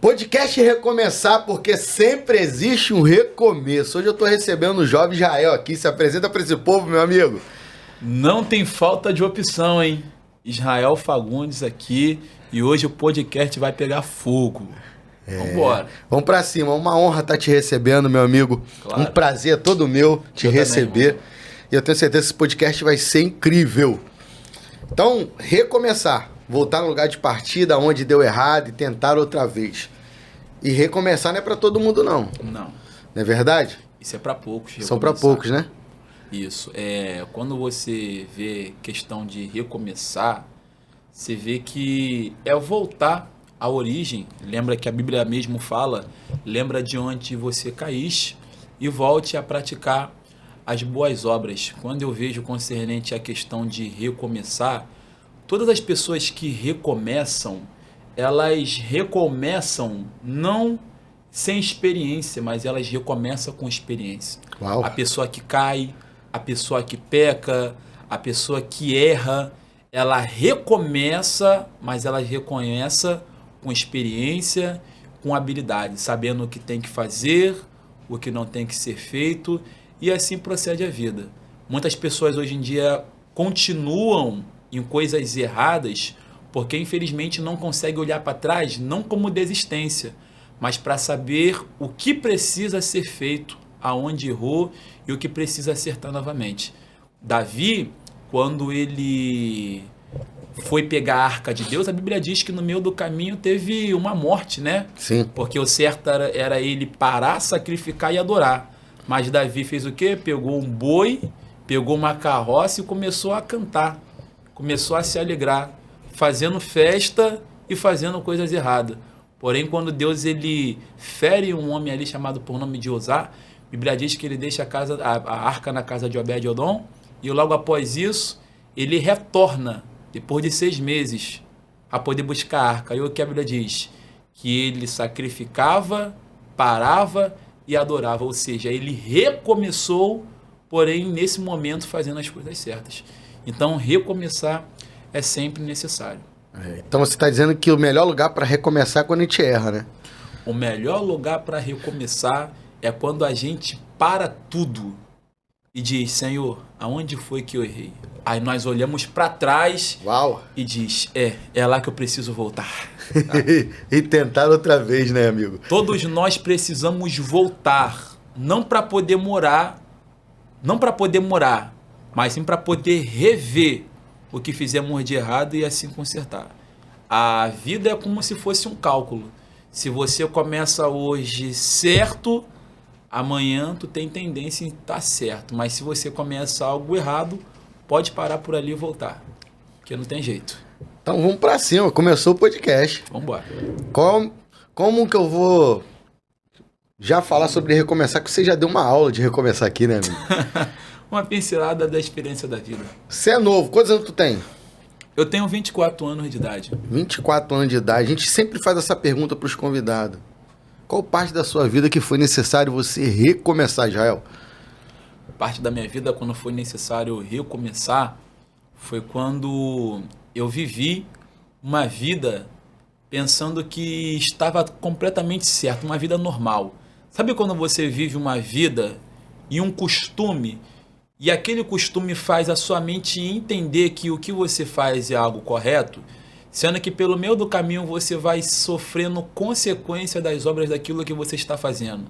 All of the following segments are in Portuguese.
Podcast Recomeçar, porque sempre existe um recomeço. Hoje eu tô recebendo o jovem Israel aqui. Se apresenta para esse povo, meu amigo. Não tem falta de opção, hein? Israel Fagundes aqui e hoje o podcast vai pegar fogo. Vambora. Vamos pra cima. Uma honra estar te recebendo, meu amigo. Claro. Um prazer todo meu te Eu receber. também. E eu tenho certeza que esse podcast vai ser incrível. Então, recomeçar. Voltar no lugar de partida onde deu errado e tentar outra vez. E recomeçar não é pra todo mundo, não. Não, Não é verdade? isso é pra poucos. São pra recomeçar. poucos, né? Isso. Quando você vê questão de recomeçar, você vê que é voltar à origem. Lembra que a Bíblia mesmo fala, lembra de onde você caíste e volte a praticar as boas obras. Quando eu vejo concernente a questão de recomeçar, todas as pessoas que recomeçam, elas recomeçam não sem experiência, mas elas recomeçam com experiência. Uau. A pessoa que cai, a pessoa que peca, a pessoa que erra, ela recomeça, mas ela recomeça com experiência, com habilidade, sabendo o que tem que fazer, o que não tem que ser feito, e assim procede a vida. Muitas pessoas hoje em dia continuam em coisas erradas porque infelizmente não conseguem olhar para trás, não como desistência, mas para saber o que precisa ser feito, aonde errou e o que precisa acertar novamente. Davi, quando ele foi pegar a arca de Deus, a Bíblia diz que no meio do caminho teve uma morte, né? Sim. Porque o certo era ele parar, sacrificar e adorar. Mas Davi fez o quê? Pegou um boi, pegou uma carroça e começou a cantar. Começou a se alegrar, fazendo festa e fazendo coisas erradas. Porém, quando Deus ele fere um homem ali chamado por nome de Uzá, a Bíblia diz que ele deixa a arca na casa de Obed-Edom e logo após isso, ele retorna, depois de 6 meses, a poder buscar a arca. E o que a Bíblia diz? Que ele sacrificava, parava e adorava, ou seja, ele recomeçou, porém nesse momento fazendo as coisas certas. Então recomeçar é sempre necessário. Então você está dizendo que o melhor lugar para recomeçar é quando a gente erra, né? O melhor lugar para recomeçar é quando a gente para tudo e diz, Senhor, aonde foi que eu errei? Aí nós olhamos para trás. Uau. E diz, é lá que eu preciso voltar. E tentar outra vez, né, amigo? Todos nós precisamos voltar, não para poder morar, mas sim para poder rever o que fizemos de errado e assim consertar. A vida é como se fosse um cálculo. Se você começa hoje certo, amanhã tu tem tendência em estar certo. Mas se você começa algo errado, pode parar por ali e voltar, porque não tem jeito. Então vamos pra cima, começou o podcast. Vamos embora. Como que eu vou já falar sobre recomeçar, que você já deu uma aula de recomeçar aqui, né, amigo? Uma pincelada da experiência da vida. Você é novo, quantos anos tu tem? Eu tenho 24 anos de idade. 24 anos de idade. A gente sempre faz essa pergunta pros convidados. Qual parte da sua vida que foi necessário você recomeçar, Israel? Parte da minha vida, quando foi necessário recomeçar, foi quando eu vivi uma vida pensando que estava completamente certo, uma vida normal. Sabe quando você vive uma vida e um costume, e aquele costume faz a sua mente entender que o que você faz é algo correto, sendo que pelo meio do caminho você vai sofrendo consequência das obras daquilo que você está fazendo.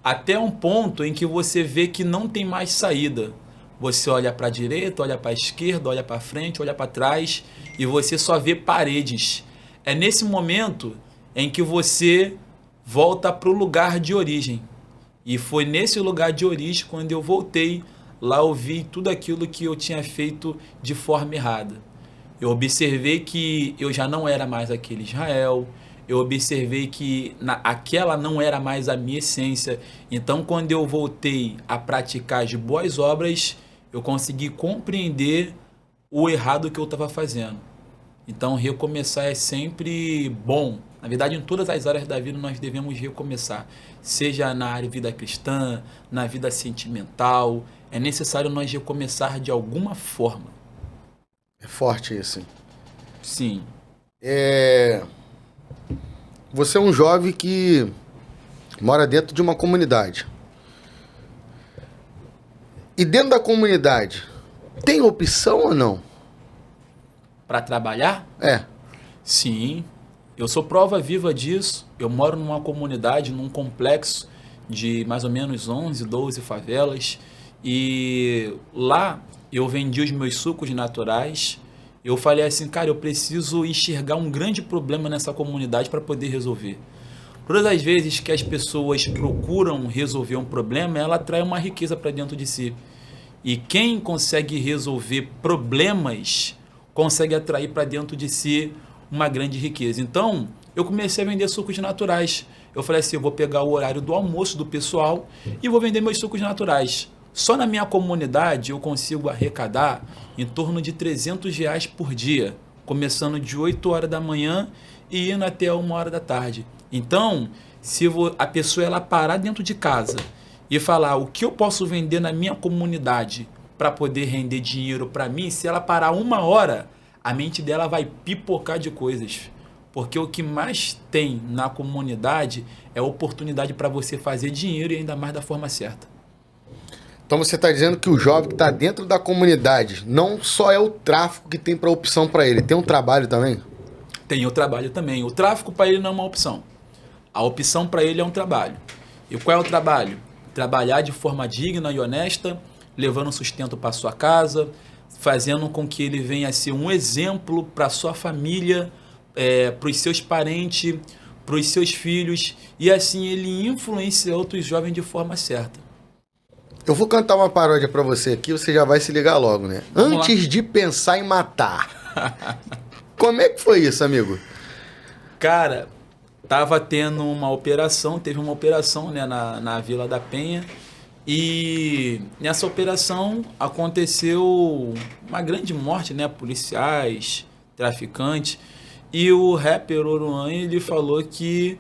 Até um ponto em que você vê que não tem mais saída. Você olha para a direita, olha para a esquerda, olha para frente, olha para trás e você só vê paredes. É nesse momento em que você volta para o lugar de origem. E foi nesse lugar de origem, quando eu voltei, lá eu vi tudo aquilo que eu tinha feito de forma errada. Eu observei que eu já não era mais aquele Israel. Eu observei que aquela não era mais a minha essência. Então, quando eu voltei a praticar as boas obras, eu consegui compreender o errado que eu estava fazendo. Então, recomeçar é sempre bom. Na verdade, em todas as áreas da vida nós devemos recomeçar. Seja na área de vida cristã, na vida sentimental. É necessário nós recomeçar de alguma forma. É forte isso. Sim. você é um jovem que mora dentro de uma comunidade. E dentro da comunidade, tem opção ou não? Para trabalhar? É. Sim, eu sou prova viva disso. Eu moro numa comunidade, num complexo de mais ou menos 11, 12 favelas. E lá eu vendi os meus sucos naturais. Eu falei assim, cara, eu preciso enxergar um grande problema nessa comunidade para poder resolver. Todas as vezes que as pessoas procuram resolver um problema, ela traz uma riqueza para dentro de si. E quem consegue resolver problemas, consegue atrair para dentro de si uma grande riqueza. Então, eu comecei a vender sucos naturais. Eu falei assim, eu vou pegar o horário do almoço do pessoal e vou vender meus sucos naturais. Só na minha comunidade eu consigo arrecadar em torno de R$ 300 por dia, começando de 8 horas da manhã e indo até 1 hora da tarde. Então, se a pessoa ela parar dentro de casa e falar o que eu posso vender na minha comunidade para poder render dinheiro para mim, se ela parar 1 hora, a mente dela vai pipocar de coisas. Porque o que mais tem na comunidade é oportunidade para você fazer dinheiro e ainda mais da forma certa. Então você está dizendo que o jovem que está dentro da comunidade não só é o tráfico que tem para opção para ele, tem um trabalho também? Tem o trabalho também. O tráfico para ele não é uma opção. A opção para ele é um trabalho. E qual é o trabalho? Trabalhar de forma digna e honesta, levando sustento para sua casa, fazendo com que ele venha a ser um exemplo para sua família, para os seus parentes, para os seus filhos, e assim ele influencia outros jovens de forma certa. Eu vou cantar uma paródia pra você aqui, você já vai se ligar logo, né? Antes de pensar em matar. Como é que foi isso, amigo? Cara, tava tendo uma operação, teve uma operação, né, na Vila da Penha, e nessa operação aconteceu uma grande morte, né? Policiais, traficantes, e o rapper Oruan, ele falou que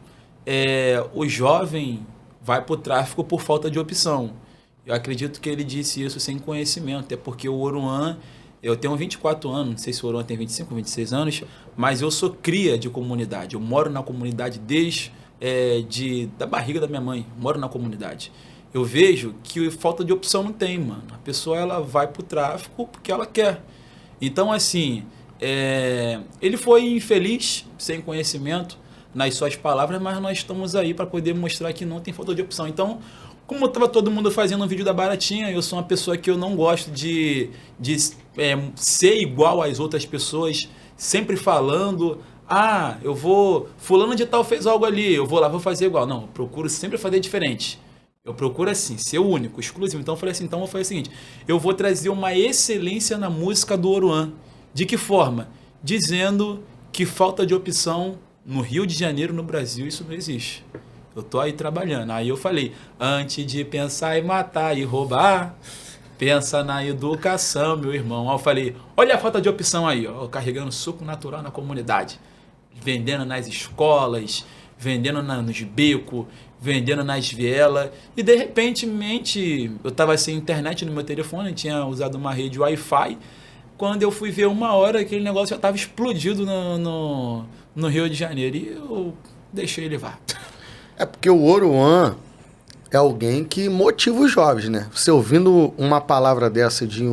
o jovem vai pro tráfico por falta de opção. Eu acredito que ele disse isso sem conhecimento, até porque o Oruan, eu tenho 24 anos, não sei se o Oruan tem 25, 26 anos, mas eu sou cria de comunidade, eu moro na comunidade desde da barriga da minha mãe, moro na comunidade. Eu vejo que falta de opção não tem, mano. A pessoa ela vai pro tráfico porque ela quer. Então, assim, ele foi infeliz, sem conhecimento, nas suas palavras, mas nós estamos aí para poder mostrar que não tem falta de opção. Então, como estava todo mundo fazendo um vídeo da baratinha, eu sou uma pessoa que eu não gosto de ser igual às outras pessoas, sempre falando, eu vou, fulano de tal fez algo ali, eu vou lá, vou fazer igual. Não, eu procuro sempre fazer diferente. Eu procuro assim, ser único, exclusivo. Então eu falei assim, então eu vou fazer o seguinte, eu vou trazer uma excelência na música do Oruan. De que forma? Dizendo que falta de opção no Rio de Janeiro, no Brasil, isso não existe. Eu tô aí trabalhando. Aí eu falei, antes de pensar em matar e roubar, pensa na educação, meu irmão. Aí eu falei, olha a falta de opção aí, ó, carregando suco natural na comunidade, vendendo nas escolas, vendendo nos becos, vendendo nas vielas. E de repente, eu tava sem internet no meu telefone, tinha usado uma rede Wi-Fi. Quando eu fui ver 1 hora, aquele negócio já tava explodido no Rio de Janeiro. E eu deixei ele levar. É porque o Oruan é alguém que motiva os jovens, né? Você ouvindo uma palavra dessa de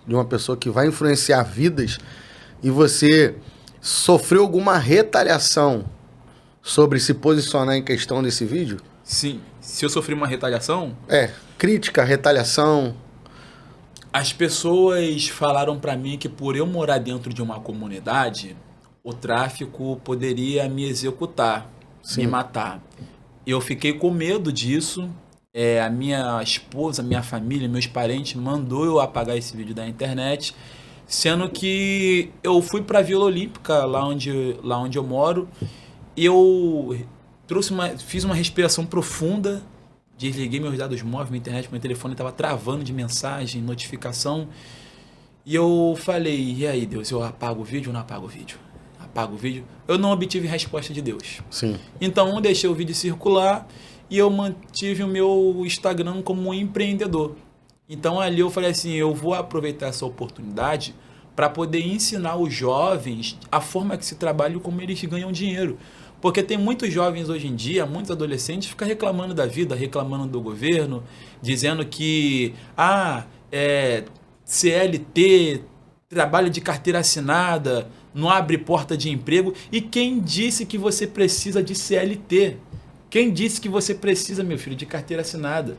uma pessoa que vai influenciar vidas e você sofreu alguma retaliação sobre se posicionar em questão desse vídeo? Sim. Se eu sofri uma retaliação? Crítica, retaliação. As pessoas falaram pra mim que por eu morar dentro de uma comunidade, o tráfico poderia me executar, me matar. Eu fiquei com medo disso. A minha esposa, minha família, meus parentes mandou eu apagar esse vídeo da internet, sendo que eu fui para a Vila Olímpica, lá onde eu moro, e eu fiz uma respiração profunda, desliguei meus dados móveis, minha internet, meu telefone estava travando de mensagem, notificação, e eu falei, e aí Deus, eu apago o vídeo ou não apago o vídeo? Apago o vídeo. Eu não obtive resposta de Deus. Sim. Então eu deixei o vídeo circular e eu mantive o meu Instagram como um empreendedor. Então ali eu falei assim, eu vou aproveitar essa oportunidade para poder ensinar os jovens a forma que se trabalha e como eles ganham dinheiro. Porque tem muitos jovens hoje em dia, muitos adolescentes, ficam reclamando da vida, reclamando do governo, dizendo que CLT, trabalho de carteira assinada, não abre porta de emprego. E quem disse que você precisa de CLT? Quem disse que você precisa, meu filho, de carteira assinada?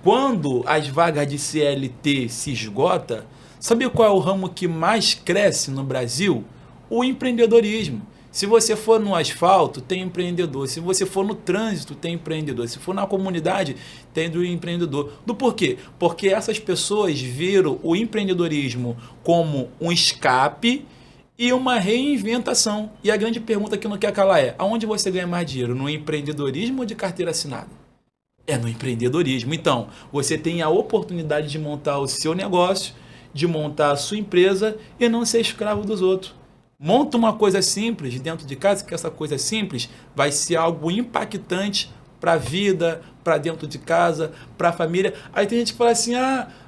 Quando as vagas de CLT se esgotam, sabe qual é o ramo que mais cresce no Brasil? O empreendedorismo. Se você for no asfalto, tem empreendedor. Se você for no trânsito, tem empreendedor. Se for na comunidade, tem do empreendedor. Do porquê? Porque essas pessoas viram o empreendedorismo como um escape e uma reinventação. E a grande pergunta que não quer calar é: aonde você ganha mais dinheiro? No empreendedorismo ou de carteira assinada? É no empreendedorismo. Então, você tem a oportunidade de montar o seu negócio, de montar a sua empresa e não ser escravo dos outros. Monta uma coisa simples dentro de casa, que essa coisa simples vai ser algo impactante para a vida, para dentro de casa, para a família. Aí tem gente que fala assim: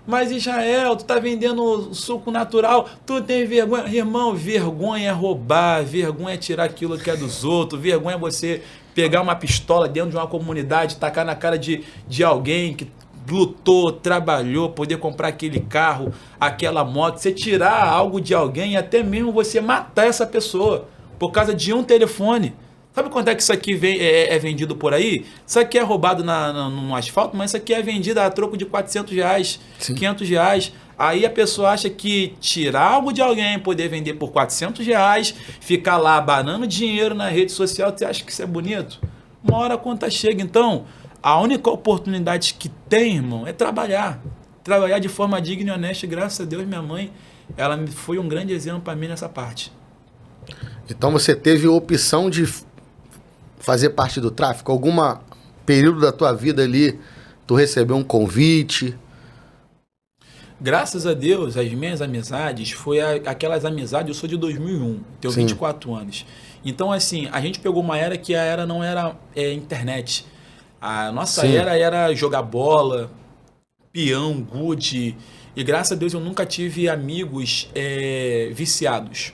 mas Israel, tu tá vendendo suco natural, tu tem vergonha. Irmão, vergonha é roubar, vergonha é tirar aquilo que é dos outros, vergonha é você pegar uma pistola dentro de uma comunidade, tacar na cara de alguém que lutou, trabalhou, poder comprar aquele carro, aquela moto, você tirar algo de alguém e até mesmo você matar essa pessoa por causa de um telefone. Sabe quanto é que isso aqui é vendido por aí? Isso aqui é roubado no asfalto, mas isso aqui é vendido a troco de R$400, Sim. R$500. Aí a pessoa acha que tirar algo de alguém, poder vender por R$400, ficar lá abanando dinheiro na rede social, você acha que isso é bonito? Uma hora a conta chega. Então, a única oportunidade que tem, irmão, é trabalhar. Trabalhar de forma digna e honesta. Graças a Deus, minha mãe, ela foi um grande exemplo para mim nessa parte. Então você teve a opção de fazer parte do tráfico? Algum período da tua vida ali, tu recebeu um convite? Graças a Deus, as minhas amizades, foi aquelas amizades, eu sou de 2001, tenho Sim. 24 anos. Então, assim, a gente pegou uma era que a era não era internet. A nossa Sim. era jogar bola, peão, gude. E graças a Deus eu nunca tive amigos viciados.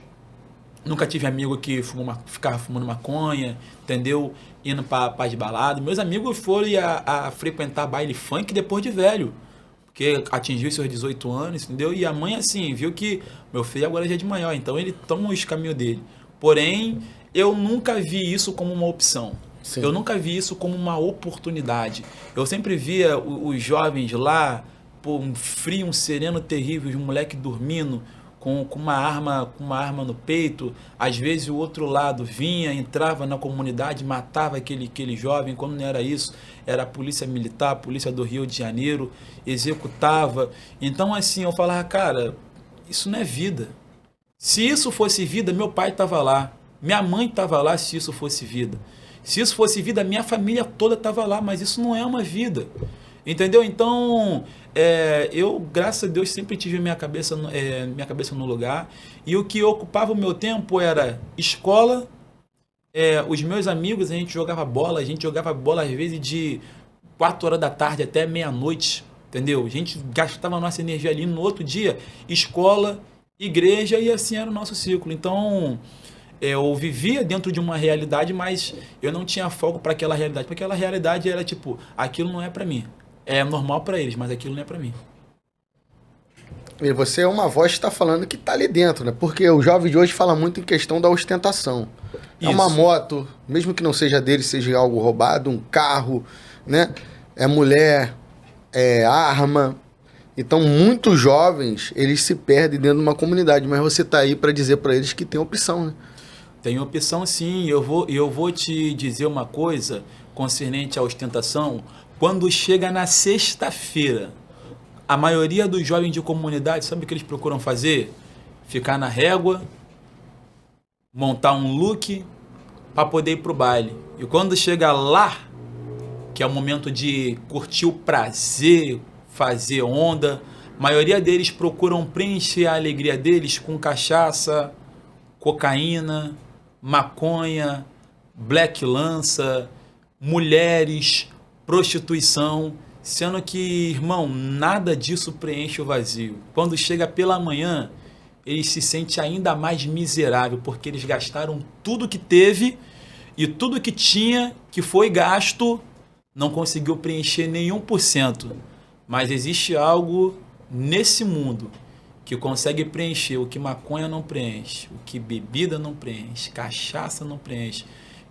Nunca tive amigo que ficava fumando maconha, entendeu? Indo para as baladas. Meus amigos foram a frequentar baile funk depois de velho. Porque atingiu seus 18 anos, entendeu? E a mãe, assim, viu que meu filho agora já é de maior. Então ele toma os caminhos dele. Porém, eu nunca vi isso como uma opção. Sim. Eu nunca vi isso como uma oportunidade. Eu sempre via os jovens lá, um frio, um sereno terrível, os moleques dormindo com uma arma no peito. Às vezes o outro lado vinha, entrava na comunidade, matava aquele jovem. Quando não era isso, era a polícia militar, a polícia do Rio de Janeiro, executava. Então, assim, eu falava: cara, isso não é vida. Se isso fosse vida, meu pai estava lá, minha mãe estava lá. Se isso fosse vida, se isso fosse vida, minha família toda estava lá, mas isso não é uma vida, entendeu? Então, eu, graças a Deus, sempre tive minha cabeça no lugar, e o que ocupava o meu tempo era escola, os meus amigos, a gente jogava bola às vezes de 4 horas da tarde até meia-noite, entendeu? A gente gastava a nossa energia ali. No outro dia, escola, igreja, e assim era o nosso ciclo. Então, eu vivia dentro de uma realidade, mas eu não tinha foco para aquela realidade, porque aquela realidade era tipo: aquilo não é para mim. É normal para eles, mas aquilo não é para mim. E você é uma voz que está falando que está ali dentro, né? Porque o jovem de hoje fala muito em questão da ostentação. É Isso. Uma moto, mesmo que não seja dele, seja algo roubado, um carro, né? É mulher, é arma. Então, muitos jovens, eles se perdem dentro de uma comunidade, mas você está aí para dizer para eles que tem opção, né? Tem opção, sim. Eu vou te dizer uma coisa concernente à ostentação. Quando chega na sexta-feira, a maioria dos jovens de comunidade, sabe o que eles procuram fazer? Ficar na régua, montar um look para poder ir pro baile. E quando chega lá, que é o momento de curtir o prazer, fazer onda, a maioria deles procuram preencher a alegria deles com cachaça, cocaína, maconha, black lança, mulheres, prostituição, sendo que, irmão, nada disso preenche o vazio. Quando chega pela manhã, eles se sentem ainda mais miserável, porque eles gastaram tudo que teve e tudo que tinha, que foi gasto, não conseguiu preencher nenhum por cento. Mas existe algo nesse mundo que consegue preencher o que maconha não preenche, o que bebida não preenche, cachaça não preenche.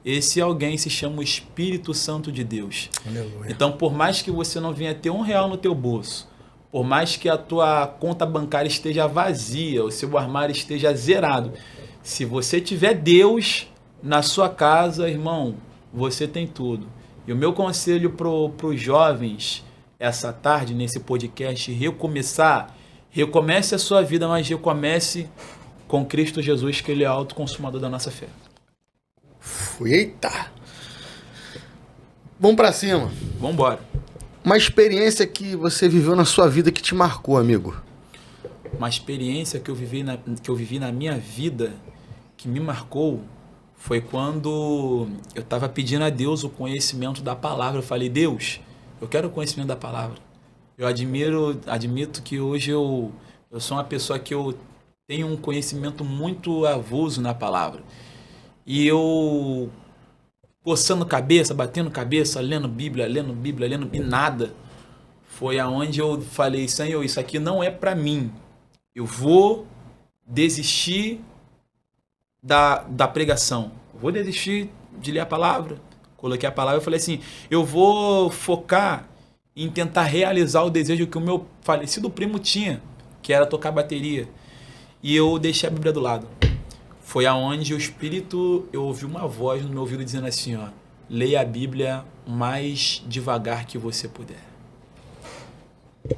Esse alguém se chama o Espírito Santo de Deus. Aleluia. Então, por mais que você não venha ter R$1 no teu bolso, por mais que a tua conta bancária esteja vazia, o seu armário esteja zerado, se você tiver Deus na sua casa, irmão, você tem tudo. E o meu conselho para os jovens, essa tarde, nesse podcast, recomece a sua vida, mas recomece com Cristo Jesus, que Ele é o autoconsumador da nossa fé. Eita! Vamos pra cima. Vamos embora. Uma experiência que você viveu na sua vida que te marcou, amigo. Uma experiência que eu vivi na minha vida, que me marcou, foi quando eu estava pedindo a Deus o conhecimento da palavra. Eu falei, Deus, eu quero o conhecimento da palavra. Eu admito que hoje eu sou uma pessoa que eu tenho um conhecimento muito avulso na palavra. E eu, coçando cabeça, batendo cabeça, lendo Bíblia, e nada. Foi aonde eu falei, Senhor, isso aqui não é para mim. Eu vou desistir da pregação. Vou desistir de ler a palavra. Coloquei a palavra e falei assim, eu vou focar em tentar realizar o desejo que o meu falecido primo tinha, que era tocar bateria. E eu deixei a Bíblia do lado. Foi aonde o Espírito, eu ouvi uma voz no meu ouvido dizendo assim, ó, leia a Bíblia mais devagar que você puder.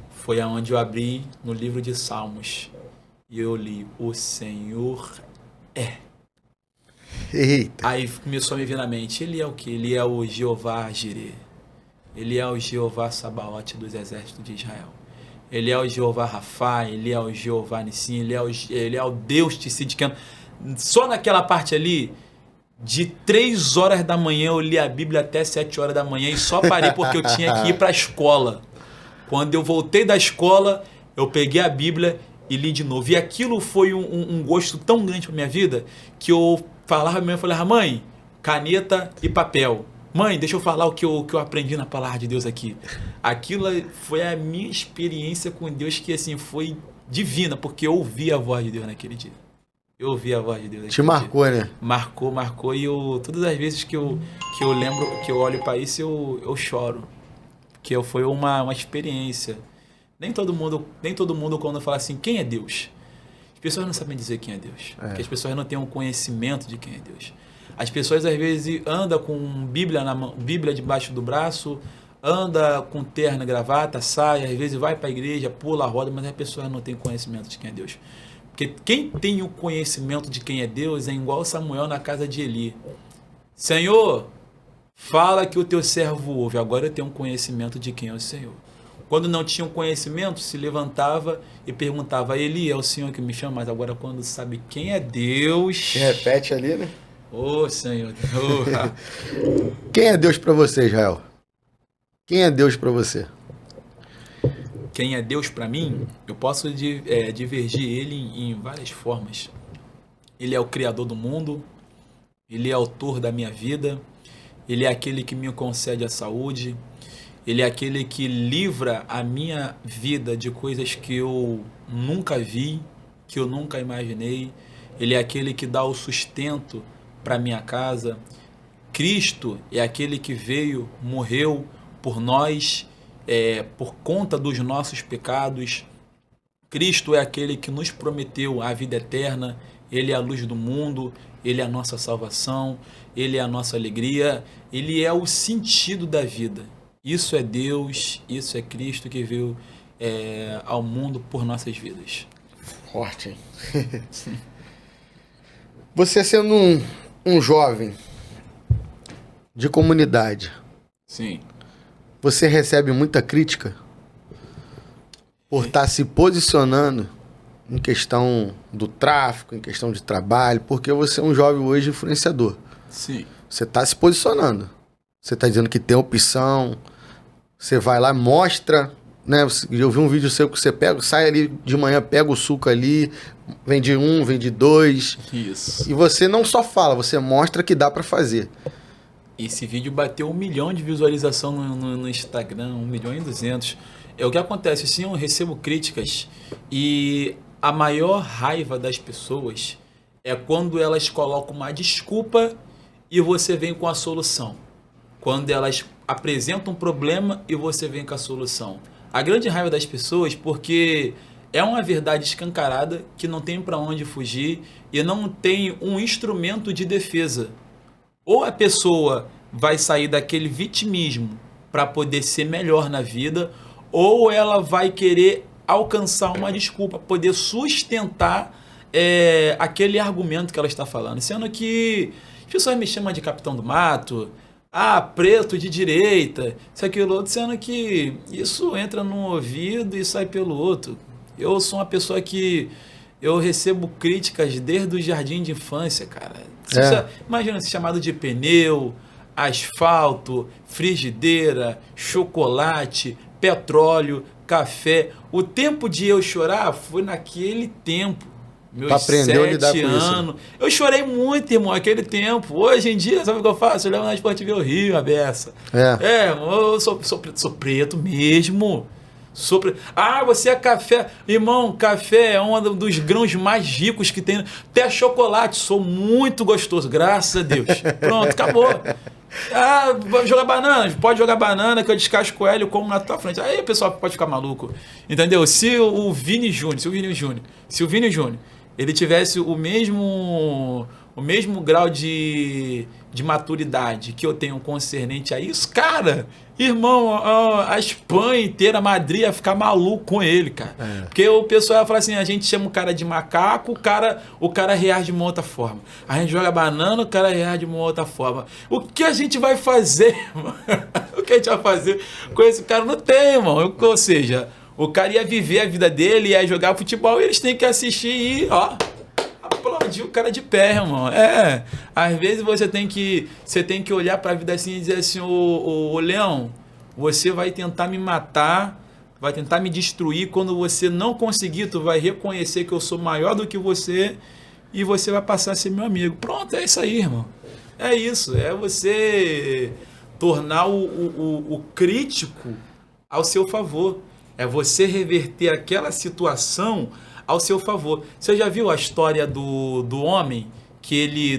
Foi aonde eu abri no livro de Salmos e eu li, o Senhor é. Eita. Aí começou a me vir na mente, ele é o quê? Ele é o Jeová Jireh. Ele é o Jeová Sabaote dos exércitos de Israel. Ele é o Jeová Rafá, ele é o Jeová Nissim, ele é o Deus Tsidkenu. Só naquela parte ali, de 3 horas da manhã eu li a Bíblia até 7 horas da manhã e só parei porque eu tinha que ir para a escola. Quando eu voltei da escola, eu peguei a Bíblia e li de novo. E aquilo foi um gosto tão grande para minha vida que eu falava pra minha mãe, eu falava, mãe, caneta e papel. Mãe, deixa eu falar o que eu aprendi na palavra de Deus aqui. Aquilo foi a minha experiência com Deus que assim foi divina, porque eu ouvi a voz de Deus naquele dia. Eu ouvi a voz de Deus. Te marcou, né? Marcou. E todas as vezes que eu lembro, que eu olho para isso, eu choro. Porque foi uma experiência. Nem todo mundo quando fala assim, quem é Deus? As pessoas não sabem dizer quem é Deus. Porque as pessoas não têm um conhecimento de quem é Deus. As pessoas às vezes andam com Bíblia na mão, Bíblia debaixo do braço, anda com terno, gravata, saia, às vezes vai para a igreja, pula a roda, mas as pessoas não têm conhecimento de quem é Deus. Porque quem tem o conhecimento de quem é Deus é igual Samuel na casa de Eli. Senhor, fala que o teu servo ouve. Agora eu tenho um conhecimento de quem é o Senhor. Quando não tinha um conhecimento, se levantava e perguntava, Eli, é o Senhor que me chama? Mas agora quando sabe quem é Deus... Repete ali, né? Ô, Senhor. Quem é Deus para você, Israel? Quem é Deus para você? Quem é Deus para mim, eu posso divergir ele em várias formas. Ele é o Criador do mundo, ele é autor da minha vida, ele é aquele que me concede a saúde, ele é aquele que livra a minha vida de coisas que eu nunca vi, que eu nunca imaginei, ele é aquele que dá o sustento para minha casa. Cristo é aquele que veio, morreu por nós, por conta dos nossos pecados. Cristo é aquele que nos prometeu a vida eterna, ele é a luz do mundo, ele é a nossa salvação, ele é a nossa alegria, ele é o sentido da vida. Isso é Deus, isso é Cristo que veio ao mundo por nossas vidas. Forte, hein? Você sendo um jovem de comunidade, Sim. você recebe muita crítica por estar se posicionando em questão do tráfico, em questão de trabalho, porque você é um jovem hoje influenciador. Sim. Você está se posicionando. Você está dizendo que tem opção. Você vai lá, mostra né? Eu vi um vídeo seu que você pega, sai ali de manhã, pega o suco ali, vende 1, vende 2. Isso. E você não só fala, você mostra que dá pra fazer. Esse vídeo bateu 1 milhão de visualização no Instagram, 1.200.000. É o que acontece, assim, eu recebo críticas e a maior raiva das pessoas é quando elas colocam uma desculpa e você vem com a solução. Quando elas apresentam um problema e você vem com a solução. A grande raiva das pessoas, porque é uma verdade escancarada que não tem para onde fugir e não tem um instrumento de defesa. Ou a pessoa vai sair daquele vitimismo para poder ser melhor na vida, ou ela vai querer alcançar uma desculpa, poder sustentar aquele argumento que ela está falando. Sendo que as pessoas me chamam de capitão do mato, preto de direita, isso, aquilo, outro, sendo que isso entra num ouvido e sai pelo outro. Eu sou uma pessoa que eu recebo críticas desde o jardim de infância, cara. Imagina ser chamado de pneu, asfalto, frigideira, chocolate, petróleo, café. O tempo de eu chorar foi naquele tempo. Meus 7 anos. Eu chorei muito, irmão, naquele tempo. Hoje em dia, sabe o que eu faço? Eu levo na Sport TV Rio, a beça. Eu sou preto mesmo. Você é café. Irmão, café é um dos grãos mais ricos que tem. Até chocolate, sou muito gostoso, graças a Deus. Pronto, acabou. Vamos jogar banana? Pode jogar banana que eu descasco ela e como na tua frente. Aí o pessoal pode ficar maluco. Entendeu? Se o Vini Júnior, ele tivesse o mesmo grau de maturidade que eu tenho concernente a isso, cara, irmão, a Espanha inteira, a Madrid ia ficar maluco com ele, cara. Porque o pessoal ia falar assim, a gente chama o cara de macaco, o cara reage de uma outra forma. A gente joga banana, o cara reage de uma outra forma. O que a gente vai fazer, mano? O que a gente vai fazer com esse cara? Não tem, irmão. Ou seja, o cara ia viver a vida dele, ia jogar futebol e eles têm que assistir e, aplaudir o cara de pé, irmão. Às vezes você tem que olhar pra vida assim e dizer assim, ô Leão, você vai tentar me matar, vai tentar me destruir, quando você não conseguir, tu vai reconhecer que eu sou maior do que você e você vai passar a ser meu amigo. Pronto, é isso aí, irmão. É isso, é você tornar o crítico ao seu favor. É você reverter aquela situação ao seu favor. Você já viu a história do homem,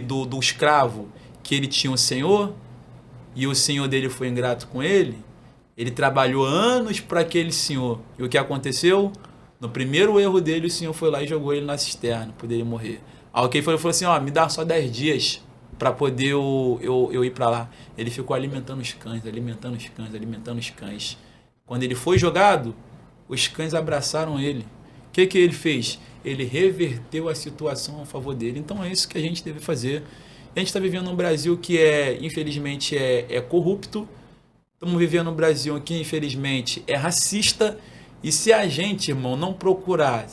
do escravo, que ele tinha um senhor e o senhor dele foi ingrato com ele? Ele trabalhou anos para aquele senhor. E o que aconteceu? No primeiro erro dele, o senhor foi lá e jogou ele na cisterna, para ele morrer. Aí ele falou assim, me dá só 10 dias para poder eu ir para lá. Ele ficou alimentando os cães. Quando ele foi jogado, os cães abraçaram ele. O que ele fez? Ele reverteu a situação a favor dele. Então é isso que a gente deve fazer. A gente está vivendo num Brasil que infelizmente é corrupto. Estamos vivendo num Brasil que infelizmente é racista. E se a gente, irmão, não procurar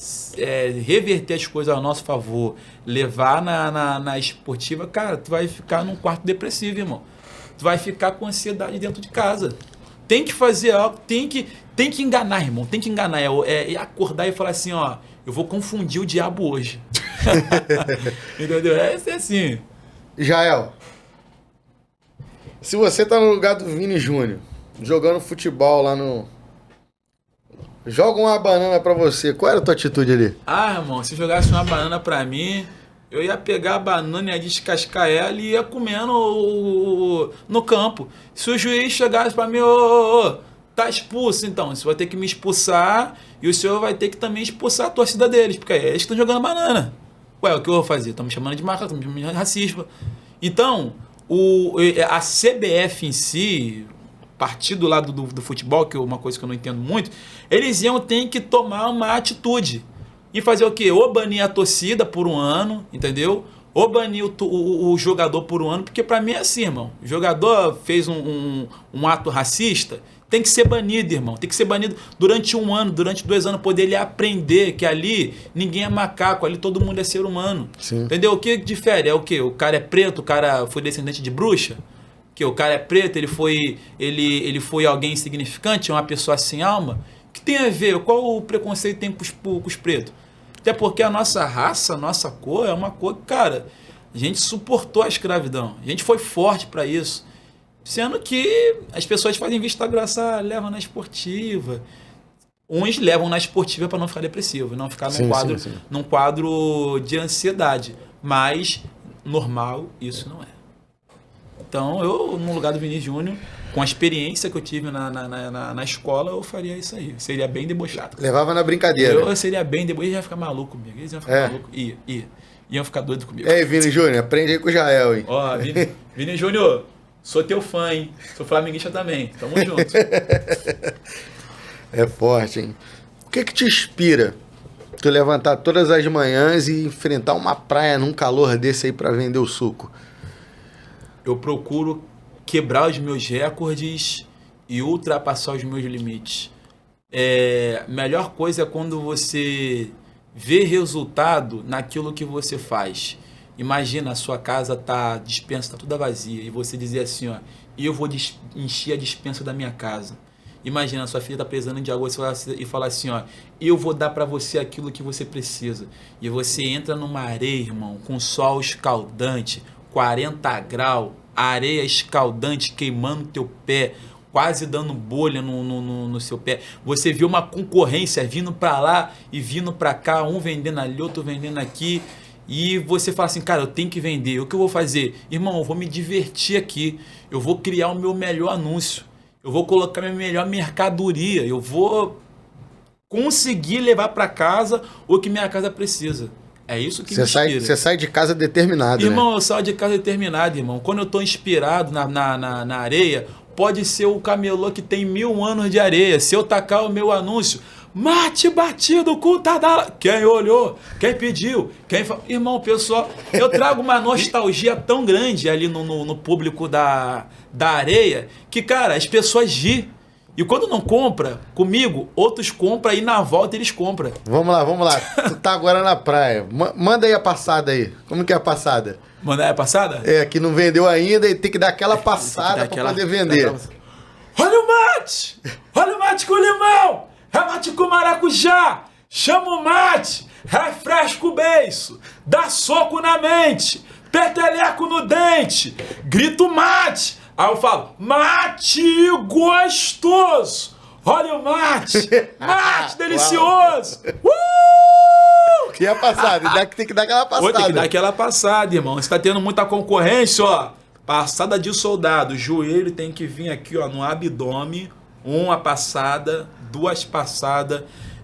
reverter as coisas ao nosso favor, levar na esportiva, cara, tu vai ficar num quarto depressivo, irmão. Tu vai ficar com ansiedade dentro de casa. Tem que fazer algo, tem que enganar, irmão. Tem que enganar. É acordar e falar assim, eu vou confundir o diabo hoje. Entendeu? É assim. Jael, se você tá no lugar do Vini Júnior, jogando futebol lá no... Joga uma banana pra você, qual era a tua atitude ali? Irmão, se jogasse uma banana pra mim, eu ia pegar a banana, ia descascar ela e ia comendo no campo. Se o juiz chegasse pra mim, tá expulso, então, você vai ter que me expulsar e o senhor vai ter que também expulsar a torcida deles, porque eles estão jogando banana. Ué, o que eu vou fazer? Estão me chamando de macaco, estão me chamando de racista. Então, a CBF em si, partido lá do futebol, que é uma coisa que eu não entendo muito, eles ter que tomar uma atitude. E fazer o quê? Ou banir a torcida por um ano, entendeu? Ou banir o jogador por um ano, porque pra mim é assim, irmão. O jogador fez um ato racista, tem que ser banido, irmão. Tem que ser banido durante 1 ano, durante 2 anos, poder ele aprender que ali ninguém é macaco, ali todo mundo é ser humano. Sim. Entendeu? O que difere? É o quê? O cara é preto, o cara foi descendente de bruxa? Que o cara é preto, ele foi alguém insignificante, uma pessoa sem alma? que tem a ver? Qual o preconceito tem com os pretos? Até porque a nossa raça, a nossa cor é uma cor que, cara, a gente suportou a escravidão. A gente foi forte para isso. Sendo que as pessoas fazem vista grossa, levam na esportiva. Uns levam na esportiva para não ficar depressivo, não ficar num quadro de ansiedade. Mas normal isso não é. Então, eu, no lugar do Vinícius Júnior, com a experiência que eu tive na escola, eu faria isso aí. Seria bem debochado. Levava na brincadeira. Eu seria bem debochado. Eles iam ficar maluco comigo. Eles iam ficar maluco. Iam ficar doido comigo. Ei, Vini Júnior, aprende aí com o Jael, hein? Ó, Vini Júnior, sou teu fã, hein? Sou flamenguista também. Tamo junto. É forte, hein? O que te inspira? Tu levantar todas as manhãs e enfrentar uma praia num calor desse aí pra vender o suco? Eu procuro quebrar os meus recordes e ultrapassar os meus limites. Melhor coisa é quando você vê resultado naquilo que você faz. Imagina, a sua casa tá, a despensa tá toda vazia e você dizer assim, ó, eu vou encher a despensa da minha casa. Imagina, sua filha tá precisando de água e falar assim, ó, eu vou dar para você aquilo que você precisa. E você entra numa areia, irmão, com sol escaldante, 40 graus, areia escaldante queimando teu pé, quase dando bolha no seu pé. Você vê uma concorrência vindo para lá e vindo para cá, um vendendo ali, outro vendendo aqui. E você fala assim, cara, eu tenho que vender. O que eu vou fazer? Irmão, eu vou me divertir aqui. Eu vou criar o meu melhor anúncio. Eu vou colocar minha melhor mercadoria. Eu vou conseguir levar para casa o que minha casa precisa. É isso que me inspira. Você sai de casa determinado, irmão, né? Eu saio de casa determinado, irmão. Quando eu tô inspirado na areia, pode ser o camelô que tem 1000 anos de areia. Se eu tacar o meu anúncio, mate batido com Tadala. Quem olhou? Quem pediu? Irmão, pessoal, eu trago uma nostalgia tão grande ali no público da areia que, cara, as pessoas riem. E quando não compra comigo, outros compram e na volta eles compram. Vamos lá. Tu tá agora na praia. Manda aí a passada aí. Como que é a passada? Mandar aí a passada? Que não vendeu ainda e tem que dar aquela passada pra poder vender. Olha o mate! Olha o mate com limão! É mate com maracujá! Chama o mate! Refresca o beiço! Dá soco na mente! Peteleco no dente! Grita o mate! Aí eu falo, mate gostoso! Olha o mate! Mate delicioso! E a passada? Tem que dar aquela passada. Tem que dar aquela passada, irmão. Você tá tendo muita concorrência, ó. Passada de soldado. O joelho tem que vir aqui, ó, no abdômen. Uma passada, 2 passadas.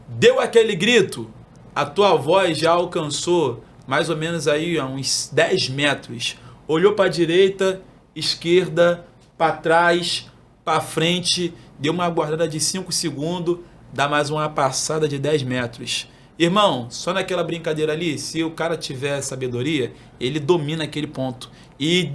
Deu aquele grito, a tua voz já alcançou mais ou menos aí, ó, uns 10 metros. Olhou para a direita, esquerda, para trás, para frente, deu uma guardada de 5 segundos, dá mais uma passada de 10 metros. Irmão, só naquela brincadeira ali, se o cara tiver sabedoria, ele domina aquele ponto. E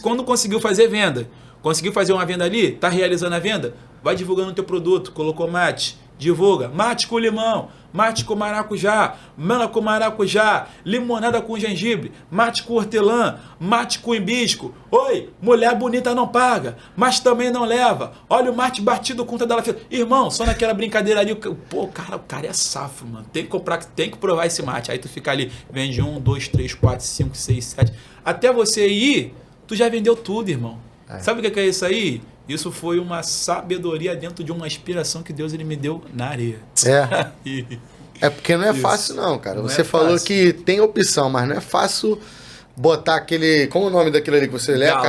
quando conseguiu fazer venda, conseguiu fazer uma venda ali, tá realizando a venda, vai divulgando o teu produto, colocou mate, divulga, mate com limão, mate com maracujá, manga com maracujá, limonada com gengibre, mate com hortelã, mate com hibisco. Oi, mulher bonita não paga, mas também não leva. Olha o mate batido com Tadala. Irmão, só naquela brincadeira ali, pô, o cara é safo, mano. Tem que comprar, tem que provar esse mate. Aí tu fica ali, vende 1, 2, 3, 4, 5, 6, 7. Até você ir, tu já vendeu tudo, irmão. Sabe o que é isso aí? Isso foi uma sabedoria dentro de uma inspiração que Deus ele me deu na areia. É porque não é fácil não, cara. Você falou que tem opção, mas não é fácil botar aquele... Como é o nome daquele ali que você leva?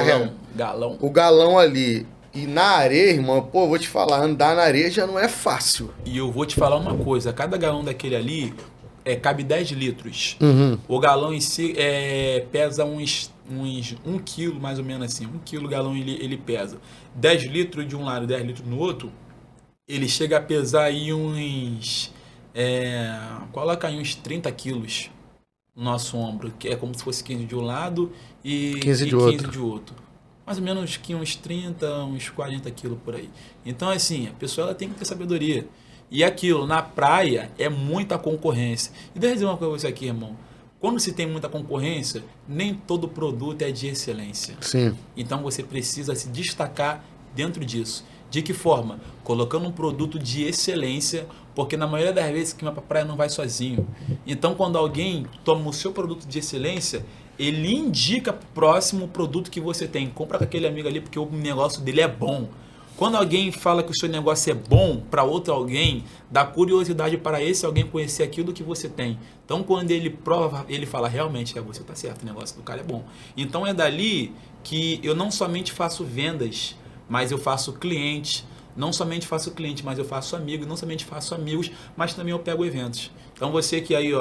Galão. O galão ali. E na areia, irmão, pô, vou te falar, andar na areia já não é fácil. E eu vou te falar uma coisa. Cada galão daquele ali cabe 10 litros. Uhum. O galão em si pesa uns 1 quilo, mais ou menos assim. 1 quilo o galão ele pesa. 10 litros de um lado, 10 litros no outro. Ele chega a pesar aí uns... coloca aí uns 30 quilos no nosso ombro. Que é como se fosse 15 de um lado e 15 de outro. Mais ou menos que uns 30, uns 40 quilos por aí. Então, assim, a pessoa ela tem que ter sabedoria. E aquilo, na praia, é muita concorrência. E deixa eu dizer uma coisa pra você aqui, irmão. Quando se tem muita concorrência, nem todo produto é de excelência. Sim. Então você precisa se destacar dentro disso. De que forma? Colocando um produto de excelência, porque na maioria das vezes quem vai pra praia não vai sozinho. Então, quando alguém toma o seu produto de excelência, ele indica pro próximo o produto que você tem. Compra com aquele amigo ali porque o negócio dele é bom. Quando alguém fala que o seu negócio é bom para outro alguém, dá curiosidade para esse alguém conhecer aquilo que você tem. Então, quando ele prova, ele fala, realmente, você está certo, o negócio do cara é bom. Então, é dali que eu não somente faço vendas, mas eu faço clientes. Não somente faço cliente, mas eu faço amigo. Não somente faço amigos, mas também eu pego eventos. Então, você que aí,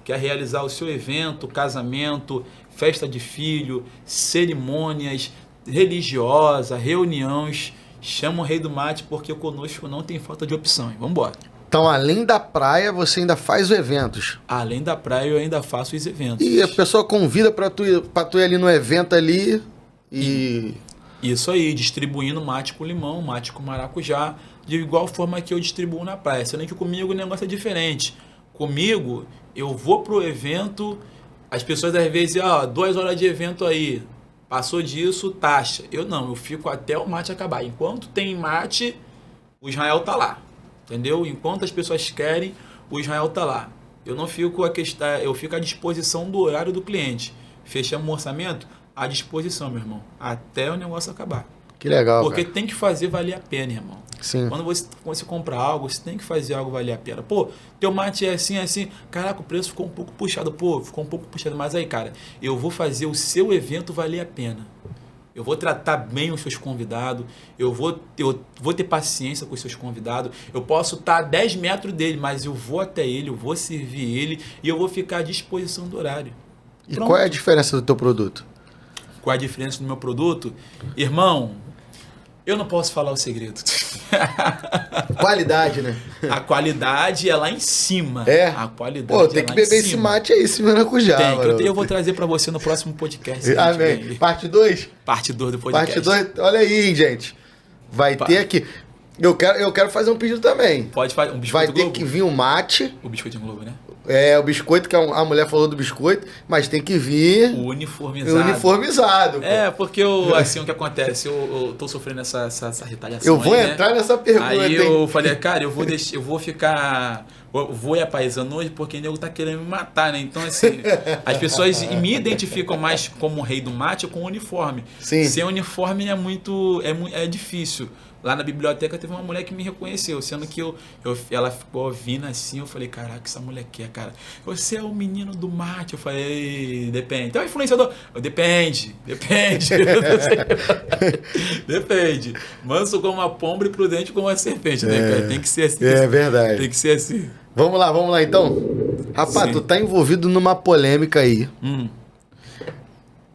quer realizar o seu evento, casamento, festa de filho, cerimônias religiosas, reuniões, chama o Rei do Mate, porque conosco não tem falta de opções. Vamos embora. Então, além da praia, você ainda faz os eventos. Além da praia, eu ainda faço os eventos. E a pessoa convida para tu ir ali no evento ali e... Isso aí, distribuindo mate com limão, mate com maracujá, de igual forma que eu distribuo na praia. Sendo que comigo o negócio é diferente. Comigo, eu vou pro evento, as pessoas às vezes, 2 horas de evento aí, passou disso, taxa. Eu não, eu fico até o mate acabar. Enquanto tem mate, o Israel tá lá, entendeu? Enquanto as pessoas querem, o Israel tá lá. Eu não fico eu fico à disposição do horário do cliente. Fechamos o orçamento, à disposição, meu irmão, até o negócio acabar. Que legal, porque cara. tem que fazer valer a pena, irmão. Sim. Quando você compra algo, você tem que fazer algo valer a pena. Pô, teu mate é assim, assim. Caraca, o preço ficou um pouco puxado. Pô, ficou um pouco puxado. Mas aí, cara, eu vou fazer o seu evento valer a pena. Eu vou tratar bem os seus convidados. Eu vou ter paciência com os seus convidados. Eu posso estar a 10 metros dele, mas eu vou até ele, eu vou servir ele e eu vou ficar à disposição do horário. E qual é a diferença do tal produto? Qual é a diferença do meu produto? Irmão, eu não posso falar o segredo. Qualidade, né? A qualidade é lá em cima. É? A qualidade Pô, tem que beber esse mate aí, esse maracujá. Eu vou trazer pra você no próximo podcast. Amém. Parte 2? Parte 2 do podcast. Parte 2, olha aí, gente. Vai ter aqui. Eu quero fazer um pedido também. Pode fazer um biscoito Vai ter Globo? que vir um mate. O biscoito Globo, né? É, o biscoito, que a mulher falou do biscoito, mas tem que vir... O uniformizado. Uniformizado. Pô. É, porque o que acontece? Eu tô sofrendo essa retaliação. Eu vou entrar nessa pergunta. Aí eu falei, cara, eu vou ficar... Eu vou ir a paisano hoje porque o nego tá querendo me matar, né? Então, assim, as pessoas me identificam mais como o rei do mate ou com o uniforme. Sim. Sem uniforme é difícil. Lá na biblioteca teve uma mulher que me reconheceu, sendo que ela ficou ouvindo assim, eu falei, caraca, essa mulher quer, cara. Você é o menino do mate. Eu falei, depende. Então, influenciador, depende. Depende. Manso como uma pomba e prudente como uma serpente, né, cara? Tem que ser assim. É verdade. Tem que ser assim. Vamos lá então. Rapaz, Sim. Tu tá envolvido numa polêmica aí.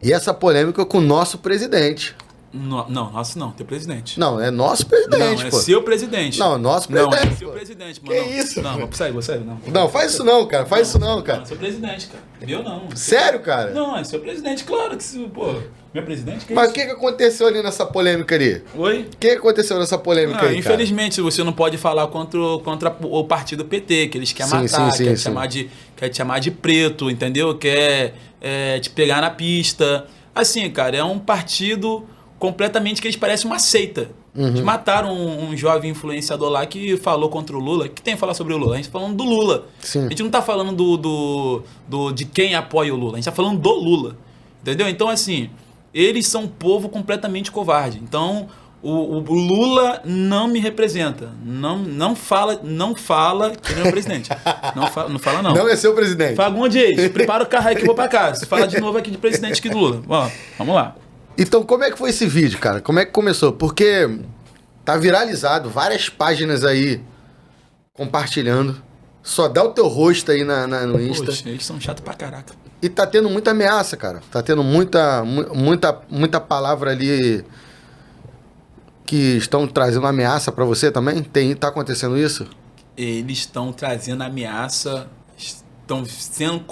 E essa polêmica é com o nosso presidente. Não, nosso não, teu presidente. Não, é nosso presidente, Não, pô. é seu presidente. Não, nosso presidente. Não, é seu presidente, mano. Que isso? Não, vou sair, não. Não, faz isso não, cara. Faz isso não, cara. Não, é seu presidente, cara. Meu não. Sério, cara? Não, é seu presidente, claro que pô. Meu presidente, que Mas o isso? que aconteceu ali nessa polêmica ali? Oi? O que aconteceu nessa polêmica aí, infelizmente, você não pode falar contra o partido PT, que eles querem matar, quer te chamar de preto, entendeu? Quer te pegar na pista. Assim, cara, é um partido completamente que eles parecem uma seita. Eles mataram um jovem influenciador lá que falou contra o Lula. O que tem a falar sobre o Lula? A gente tá falando do Lula. Sim. A gente não tá falando de quem apoia o Lula. A gente tá falando do Lula. Entendeu? Então, assim, eles são um povo completamente covarde. Então, o Lula não me representa. Não fala que ele é meu presidente. Não fala, não. Não é seu presidente. Fagundes, prepara o carro aí que eu vou pra casa. Fala de novo aqui de presidente aqui do Lula. Ó, vamos lá. Então, como é que foi esse vídeo, cara? Como é que começou? Porque tá viralizado, várias páginas aí compartilhando. Só dá o teu rosto aí no Insta. Poxa, eles são chatos pra caraca. E tá tendo muita ameaça, cara. Tá tendo muita palavra ali que estão trazendo ameaça pra você também? Tá acontecendo isso? Eles estão trazendo ameaça, estão sendo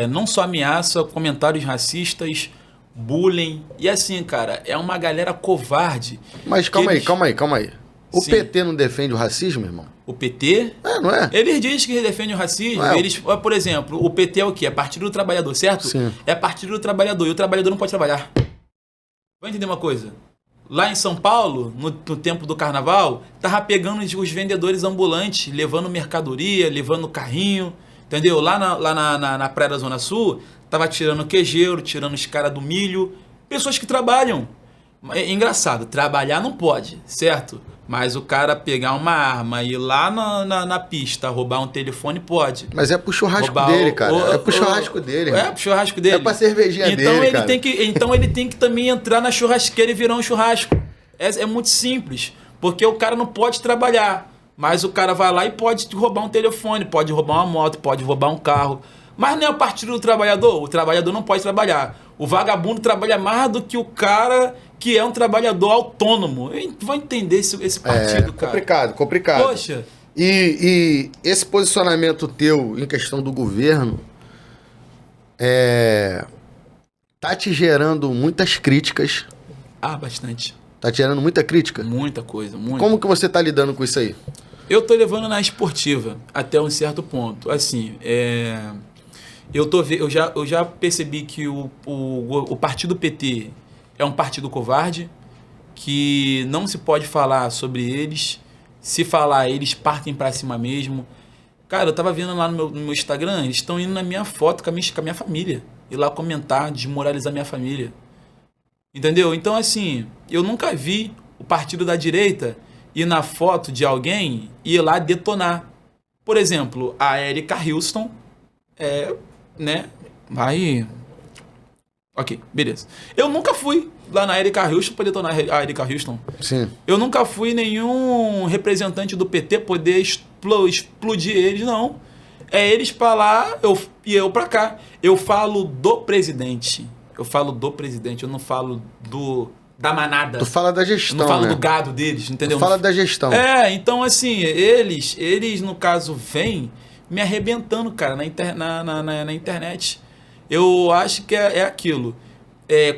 não só ameaça, comentários racistas, bullying. E assim, cara, é uma galera covarde. Mas calma aí. O Sim. PT não defende o racismo, irmão? O PT? Não é? Eles dizem que defendem o racismo. Eles, por exemplo, o PT é o quê? É Partido do Trabalhador, certo? Sim. É Partido do Trabalhador. E o trabalhador não pode trabalhar. Vai entender uma coisa? Lá em São Paulo, no tempo do carnaval, tava pegando os vendedores ambulantes, levando mercadoria, levando carrinho, entendeu? Lá na Praia da Zona Sul, tava tirando queijeiro, tirando os caras do milho. Pessoas que trabalham. É engraçado, trabalhar não pode, certo? Mas o cara pegar uma arma e ir lá na pista roubar um telefone pode. Mas é pro churrasco Roubar dele, cara. É pro churrasco dele. É pro churrasco dele. É pra cervejinha então dele, ele cara. Então ele tem que também entrar na churrasqueira e virar um churrasco. É muito simples. Porque o cara não pode trabalhar. Mas o cara vai lá e pode roubar um telefone, pode roubar uma moto, pode roubar um carro. Mas não é o partido do trabalhador. O trabalhador não pode trabalhar. O vagabundo trabalha mais do que o cara que é um trabalhador autônomo. Vai entender esse partido, cara. Complicado. Poxa. E esse posicionamento teu em questão do governo tá te gerando muitas críticas. Ah, bastante. Tá te gerando muita crítica? Muita coisa, muita. Como que você tá lidando com isso aí? Eu tô levando na esportiva até um certo ponto. Assim, eu já percebi que o partido PT é um partido covarde, que não se pode falar sobre eles. Se falar, eles partem pra cima mesmo. Cara, eu tava vendo lá no meu Instagram, eles estão indo na minha foto com a minha família. Ir lá comentar, desmoralizar minha família. Entendeu? Então, assim, eu nunca vi o partido da direita ir na foto de alguém e ir lá detonar. Por exemplo, a Erika Houston né? Vai. Ok, beleza. Eu nunca fui lá na Erika Houston para detonar a Erika Houston. Sim. Eu nunca fui nenhum representante do PT poder explodir eles, não. É eles para lá e eu para cá. Eu falo do presidente. Eu não falo da manada. Tu fala da gestão, eu não falo né? do gado deles, entendeu? Tu fala da gestão. Então assim, eles no caso vêm me arrebentando, cara, na internet. Eu acho que é aquilo.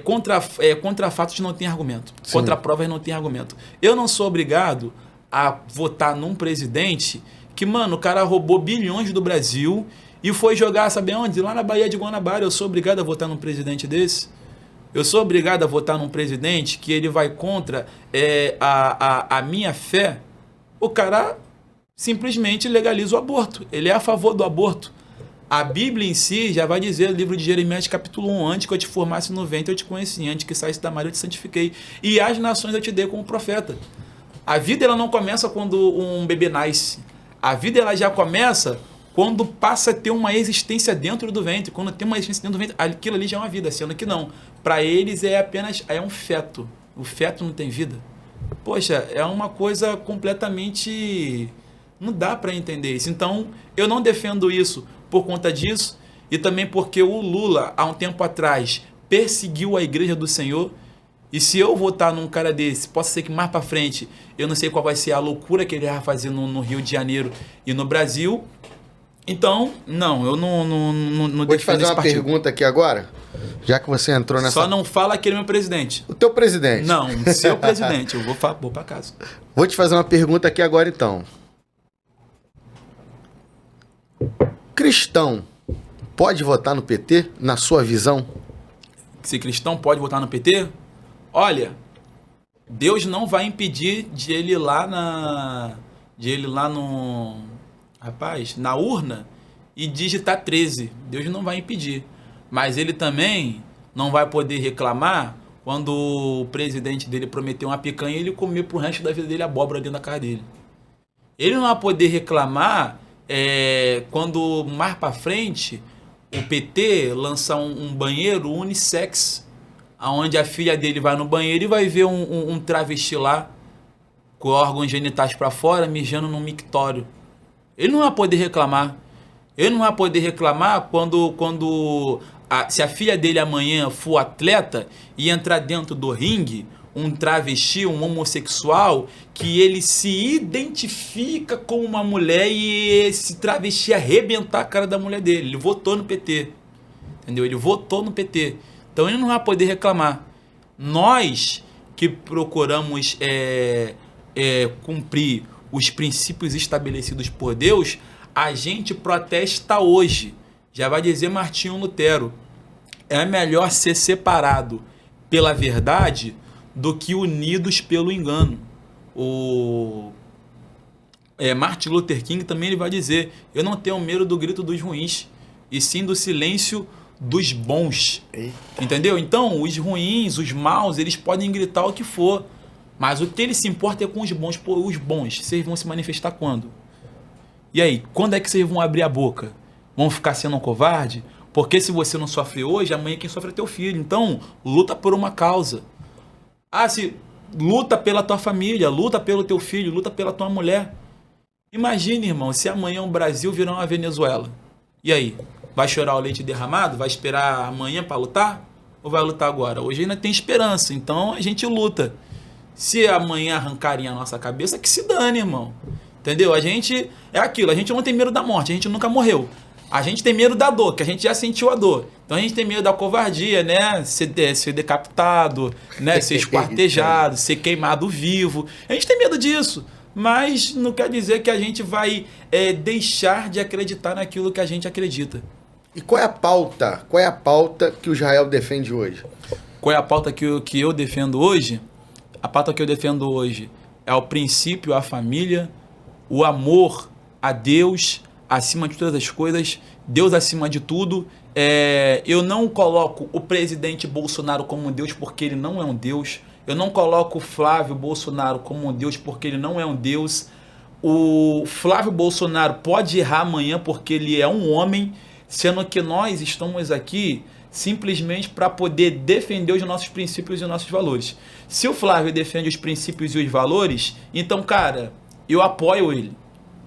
Contra fatos não tem argumento. Sim. Contra provas não tem argumento. Eu não sou obrigado a votar num presidente que, mano, o cara roubou bilhões do Brasil e foi jogar, sabe onde? Lá na Baía de Guanabara. Eu sou obrigado a votar num presidente desse? Eu sou obrigado a votar num presidente que ele vai contra a minha fé? O cara simplesmente legaliza o aborto. Ele é a favor do aborto. A Bíblia em si já vai dizer, no livro de Jeremias, capítulo 1, antes que eu te formasse no ventre, eu te conheci, antes que saísse da Maria, eu te santifiquei. E as nações eu te dei como profeta. A vida ela não começa quando um bebê nasce. A vida ela já começa quando passa a ter uma existência dentro do ventre. Quando tem uma existência dentro do ventre, aquilo ali já é uma vida, sendo que não. Para eles é apenas um feto. O feto não tem vida. Poxa, é uma coisa completamente... Não dá para entender isso. Então, eu não defendo isso por conta disso e também porque o Lula, há um tempo atrás, perseguiu a Igreja do Senhor. E se eu votar num cara desse, possa ser que mais para frente, eu não sei qual vai ser a loucura que ele vai fazer no Rio de Janeiro e no Brasil. Então, não, eu não Vou te fazer uma pergunta aqui agora, já que você entrou nessa... Só não fala que ele é meu presidente. O teu presidente. Não, seu presidente, eu vou para casa. Vou te fazer uma pergunta aqui agora, então. Cristão pode votar no PT, na sua visão? Se cristão pode votar no PT? Olha, Deus não vai impedir de ele ir lá na urna e digitar 13. Deus não vai impedir. Mas ele também não vai poder reclamar quando o presidente dele prometeu uma picanha e ele comer pro resto da vida dele abóbora dentro da casa dele. Ele não vai poder reclamar quando mais para frente o PT lançar um banheiro unissex, onde a filha dele vai no banheiro e vai ver um travesti lá com órgãos genitais para fora mijando num mictório. Ele não vai poder reclamar. Ele não vai poder reclamar se a filha dele amanhã for atleta e entrar dentro do ringue um travesti, um homossexual, que ele se identifica como uma mulher e esse travesti arrebentar a cara da mulher dele. Ele votou no PT. Entendeu? Ele votou no PT. Então ele não vai poder reclamar. Nós que procuramos cumprir os princípios estabelecidos por Deus, a gente protesta hoje. Já vai dizer Martinho Lutero. É melhor ser separado pela verdade do que unidos pelo engano. O Martin Luther King também ele vai dizer: eu não tenho medo do grito dos ruins, e sim do silêncio dos bons. Eita. Entendeu? Então, os ruins, os maus, eles podem gritar o que for, mas o que ele se importa é com os bons. Pô, os bons, vocês vão se manifestar quando? E aí, quando é que vocês vão abrir a boca? Vão ficar sendo um covarde? Porque se você não sofre hoje, amanhã quem sofre é teu filho. Então, luta por uma causa. Luta pela tua família, luta pelo teu filho, luta pela tua mulher. Imagine, irmão, se amanhã o Brasil virar uma Venezuela. E aí? Vai chorar o leite derramado? Vai esperar amanhã para lutar? Ou vai lutar agora? Hoje ainda tem esperança, então a gente luta. Se amanhã arrancarem a nossa cabeça, que se dane, irmão. Entendeu? A gente é aquilo, a gente não tem medo da morte, a gente nunca morreu. A gente tem medo da dor, que a gente já sentiu a dor. Então a gente tem medo da covardia, né? Ser decapitado, né? Ser esquartejado, ser queimado vivo. A gente tem medo disso. Mas não quer dizer que a gente vai deixar de acreditar naquilo que a gente acredita. E qual é a pauta? Qual é a pauta que o Israel defende hoje? Qual é a pauta que eu defendo hoje? A pauta que eu defendo hoje é o princípio à família, o amor a Deus acima de todas as coisas, Deus acima de tudo. Eu não coloco o presidente Bolsonaro como um Deus porque ele não é um Deus. Eu não coloco o Flávio Bolsonaro como um Deus porque ele não é um Deus. O Flávio Bolsonaro pode errar amanhã porque ele é um homem, sendo que nós estamos aqui simplesmente para poder defender os nossos princípios e os nossos valores. Se o Flávio defende os princípios e os valores, então, cara, eu apoio ele,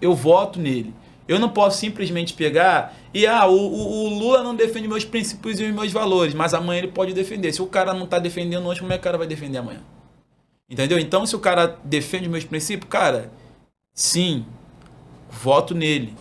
eu voto nele. Eu não posso simplesmente pegar e o Lula não defende meus princípios e meus valores, mas amanhã ele pode defender. Se o cara não está defendendo hoje, como é que o cara vai defender amanhã? Entendeu? Então, se o cara defende meus princípios, cara, sim, voto nele.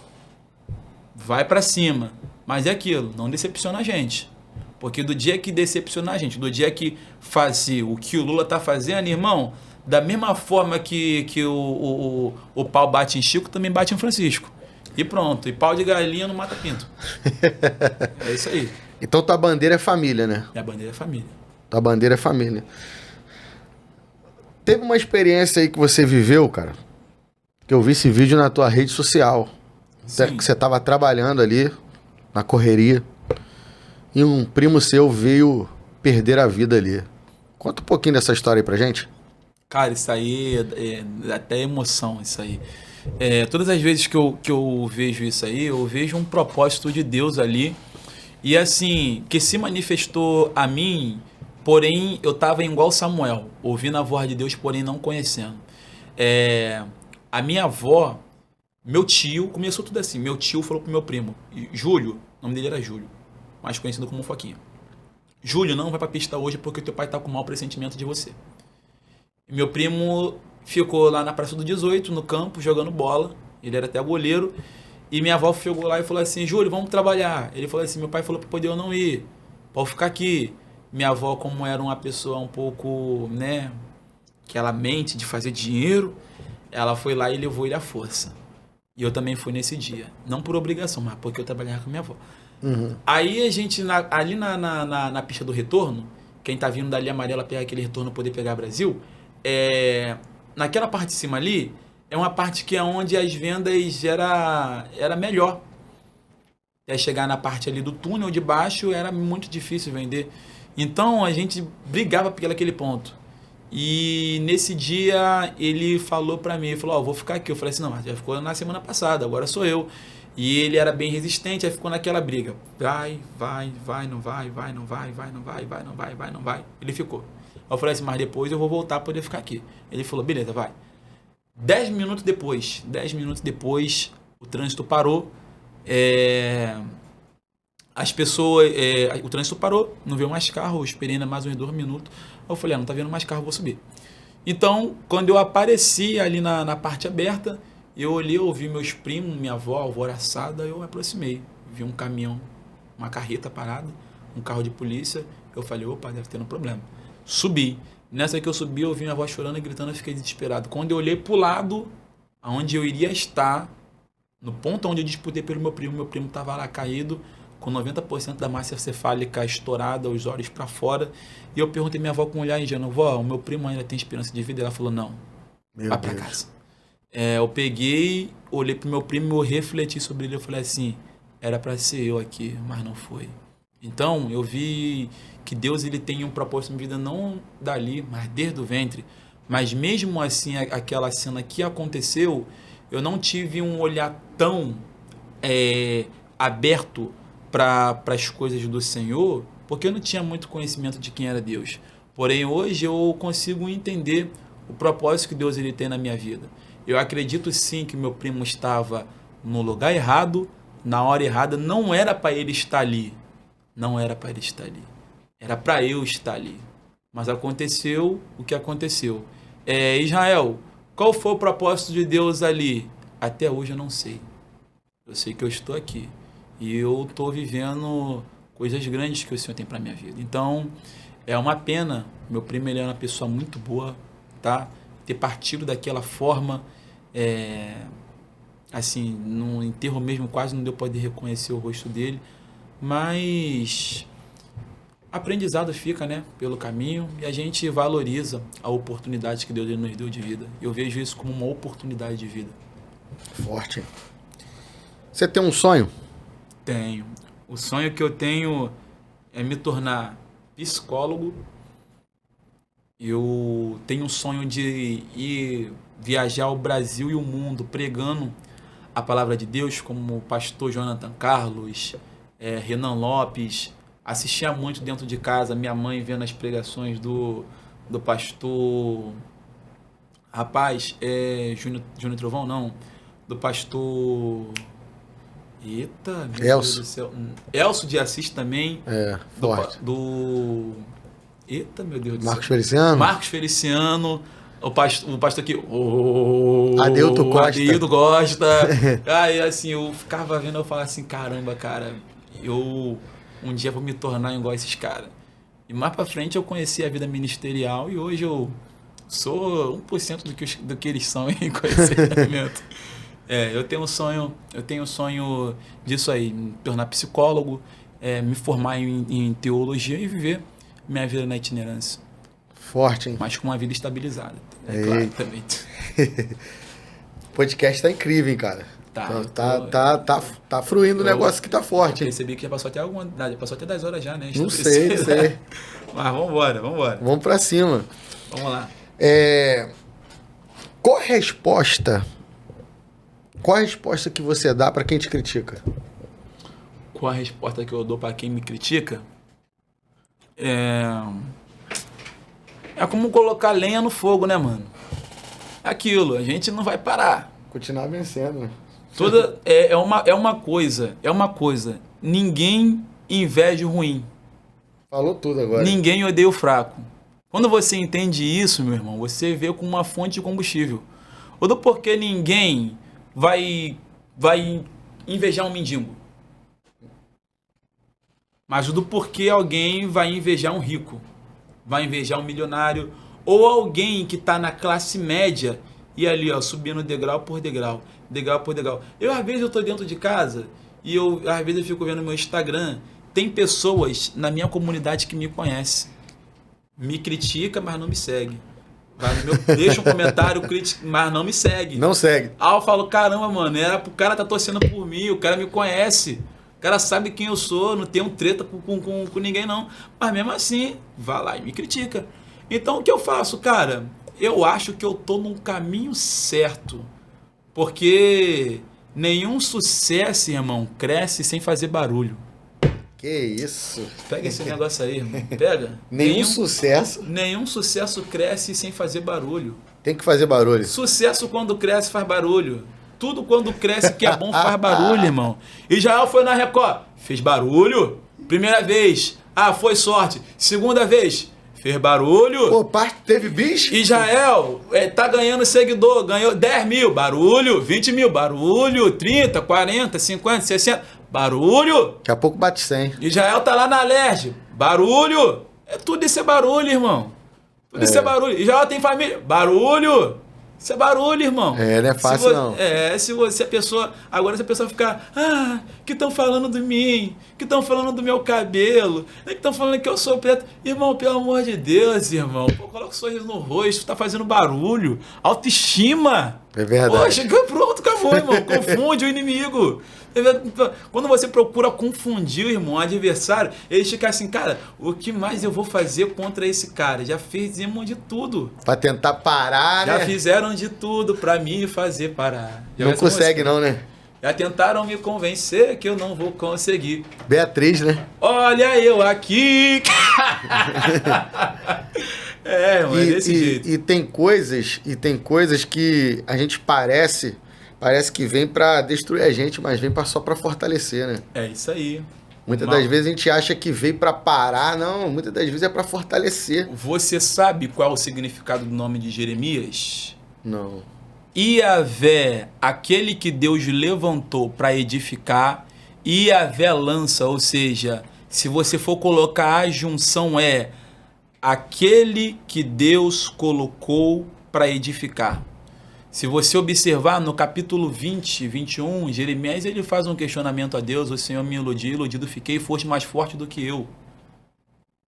Vai pra cima. Mas é aquilo, não decepciona a gente. Porque do dia que decepcionar a gente, do dia que fazer o que o Lula tá fazendo, irmão, da mesma forma que o pau bate em Chico, também bate em Francisco. E pronto, e pau de galinha não mata pinto. É isso aí. Então tua bandeira é família, né? Minha bandeira é família. Tua bandeira é família. Teve uma experiência aí que você viveu, cara, que eu vi esse vídeo na tua rede social. Sim. Que você tava trabalhando ali, na correria, e um primo seu veio perder a vida ali. Conta um pouquinho dessa história aí pra gente. Cara, isso aí é até emoção, isso aí. Todas as vezes que eu vejo isso aí, eu vejo um propósito de Deus ali. E assim, que se manifestou a mim, porém eu estava igual Samuel, ouvindo a voz de Deus, porém não conhecendo. A minha avó, meu tio, começou tudo assim. Meu tio falou pro meu primo, Júlio, o nome dele era Júlio, mais conhecido como Foquinha. Júlio, não vai pra pista hoje porque teu pai tá com mau pressentimento de você. E meu primo ficou lá na Praça do 18, no campo, jogando bola. Ele era até goleiro. E minha avó chegou lá e falou assim, Júlio, vamos trabalhar. Ele falou assim, meu pai falou para poder eu não ir. Pode ficar aqui. Minha avó, como era uma pessoa um pouco, né, aquela mente de fazer dinheiro, ela foi lá e levou ele à força. E eu também fui nesse dia. Não por obrigação, mas porque eu trabalhava com minha avó. Uhum. Aí a gente, ali na pista do retorno, quem tá vindo dali amarela pegar aquele retorno poder pegar Brasil, naquela parte de cima ali, é uma parte que é onde as vendas era melhor. Aí chegar na parte ali do túnel de baixo era muito difícil vender. Então a gente brigava por aquele ponto. E nesse dia ele falou pra mim, ele falou, vou ficar aqui. Eu falei assim, não, mas já ficou na semana passada, agora sou eu. E ele era bem resistente, aí ficou naquela briga. Vai, não vai. Ele ficou. Eu falei assim, mas depois eu vou voltar para poder ficar aqui. Ele falou, beleza, vai. 10 minutos depois, o trânsito parou. As pessoas, o trânsito parou, não veio mais carro, eu esperei ainda mais uns 2 minutos. Eu falei, não tá vendo mais carro, vou subir. Então, quando eu apareci ali na parte aberta, eu olhei, ouvi meus primos, minha avó alvoroçada, eu me aproximei. Vi um caminhão, uma carreta parada, um carro de polícia. Eu falei, opa, deve ter um problema. Subi. Nessa que eu subi, eu vi minha avó chorando e gritando, eu fiquei desesperado. Quando eu olhei pro lado, aonde eu iria estar, no ponto onde eu disputei pelo meu primo estava lá caído, com 90% da massa cefálica estourada, os olhos para fora. E eu perguntei minha avó com um olhar ingênuo, vó, o meu primo ainda tem esperança de vida? Ela falou, não, vai para casa. Eu peguei, olhei pro meu primo, eu refleti sobre ele, eu falei assim, era para ser eu aqui, mas não foi. Então, eu vi que Deus ele tem um propósito na vida não dali, mas desde o ventre. Mas mesmo assim, aquela cena que aconteceu, eu não tive um olhar tão aberto para as coisas do Senhor, porque eu não tinha muito conhecimento de quem era Deus. Porém, hoje eu consigo entender o propósito que Deus ele tem na minha vida. Eu acredito sim que meu primo estava no lugar errado, na hora errada. Não era para ele estar ali. Não era para ele estar ali. Era para eu estar ali. Mas aconteceu o que aconteceu. Israel, qual foi o propósito de Deus ali? Até hoje eu não sei. Eu sei que eu estou aqui. E eu estou vivendo coisas grandes que o Senhor tem para minha vida. Então, é uma pena. Meu primo ele é uma pessoa muito boa, tá? Ter partido daquela forma, assim, no enterro mesmo quase não deu para poder reconhecer o rosto dele. Mas aprendizado fica, né, pelo caminho, e a gente valoriza a oportunidade que Deus nos deu de vida. Eu vejo isso como uma oportunidade de vida. Forte. Você tem um sonho? Tenho. O sonho que eu tenho é me tornar psicólogo. Eu tenho um sonho de ir viajar o Brasil e o mundo pregando a palavra de Deus, como o pastor Jonathan Carlos, Renan Lopes. Assistia muito dentro de casa, minha mãe vendo as pregações do pastor... Rapaz, Júnior Trovão, não. Do pastor... Eita, meu Deus do céu. Elcio de Assis também. Forte. Eita, meu Deus do céu. Marcos Feliciano. Marcos Feliciano. O pastor aqui. Adeildo Costa. Adeildo Costa. Aí, assim, eu ficava vendo, eu falava assim, caramba, cara, eu um dia vou me tornar igual a esses caras. E mais pra frente eu conheci a vida ministerial e hoje eu sou 1% do que eles são em conhecimento. Eu tenho um sonho disso aí, me tornar psicólogo, me formar em teologia e viver minha vida na itinerância. Forte, hein? Mas com uma vida estabilizada, claro, também. O podcast tá incrível, hein, cara? Tá fluindo o negócio que tá forte. Eu percebi que já passou até 10 horas já, né? Não sei. Mas vambora. Vamos pra cima. Vamos lá. Qual a resposta que você dá pra quem te critica? Qual a resposta que eu dou pra quem me critica? É como colocar lenha no fogo, né, mano? Aquilo, a gente não vai parar. Continuar vencendo, né? É uma coisa. Ninguém inveja o ruim. Falou tudo agora. Ninguém odeia o fraco. Quando você entende isso, meu irmão, você vê como uma fonte de combustível. Ou do porquê ninguém vai invejar um mendigo. Mas o do porquê alguém vai invejar um rico. Vai invejar um milionário. Ou alguém que está na classe média e ali, ó, subindo degrau por degrau. Degrau por degrau. Às vezes, eu tô dentro de casa e às vezes, eu fico vendo no meu Instagram. Tem pessoas na minha comunidade que me conhecem. Me critica, mas não me segue. Deixa um comentário, mas não me segue. Não segue. Eu falo, caramba, mano, o cara tá torcendo por mim, o cara me conhece. O cara sabe quem eu sou, não tenho treta com ninguém, não. Mas mesmo assim, vai lá e me critica. Então, o que eu faço, cara? Eu acho que eu tô num caminho certo. Porque nenhum sucesso, irmão, cresce sem fazer barulho. Que isso? Pega esse negócio aí, irmão. Pega. Nenhum sucesso? Nenhum sucesso cresce sem fazer barulho. Tem que fazer barulho. Sucesso quando cresce faz barulho. Tudo quando cresce que é bom faz barulho, irmão. Israel foi na Record, fez barulho. Primeira vez, foi sorte. Segunda vez, fez barulho. Pô, teve bicho? Israel tá ganhando seguidor, ganhou 10 mil, barulho. 20 mil, barulho. 30, 40, 50, 60, barulho. Daqui a pouco bate 100. Israel tá lá na Alerj, barulho. Tudo isso é barulho, irmão. Tudo isso é barulho. Israel tem família, barulho. Isso é barulho, irmão. Não é fácil, não. Se a pessoa... Agora, se a pessoa ficar... que estão falando de mim? Que estão falando do meu cabelo? Que estão falando que eu sou preto? Irmão, pelo amor de Deus, irmão. Pô, coloca um sorriso no rosto. Tá fazendo barulho. Autoestima. É verdade. Poxa, pronto, acabou, irmão. Confunde o inimigo. Quando você procura confundir o irmão, o adversário, ele fica assim, cara, o que mais eu vou fazer contra esse cara? Já fizemos de tudo. Pra tentar parar, Já né? fizeram de tudo pra me fazer parar. Não consegue não, né? Já tentaram me convencer que eu não vou conseguir. Beatriz, né? Olha eu aqui. Mas desse jeito. E tem coisas que a gente parece que vem pra destruir a gente, mas vem só pra fortalecer, né? É isso aí. Muitas das vezes a gente acha que veio pra parar, não, muitas das vezes é pra fortalecer. Você sabe qual é o significado do nome de Jeremias? Não. Iavé, aquele que Deus levantou para edificar, Iavé lança, ou seja, se você for colocar a junção é aquele que Deus colocou para edificar. Se você observar no capítulo 20, 21, Jeremias ele faz um questionamento a Deus, o Senhor me iludiu, iludido fiquei, foste mais forte do que eu.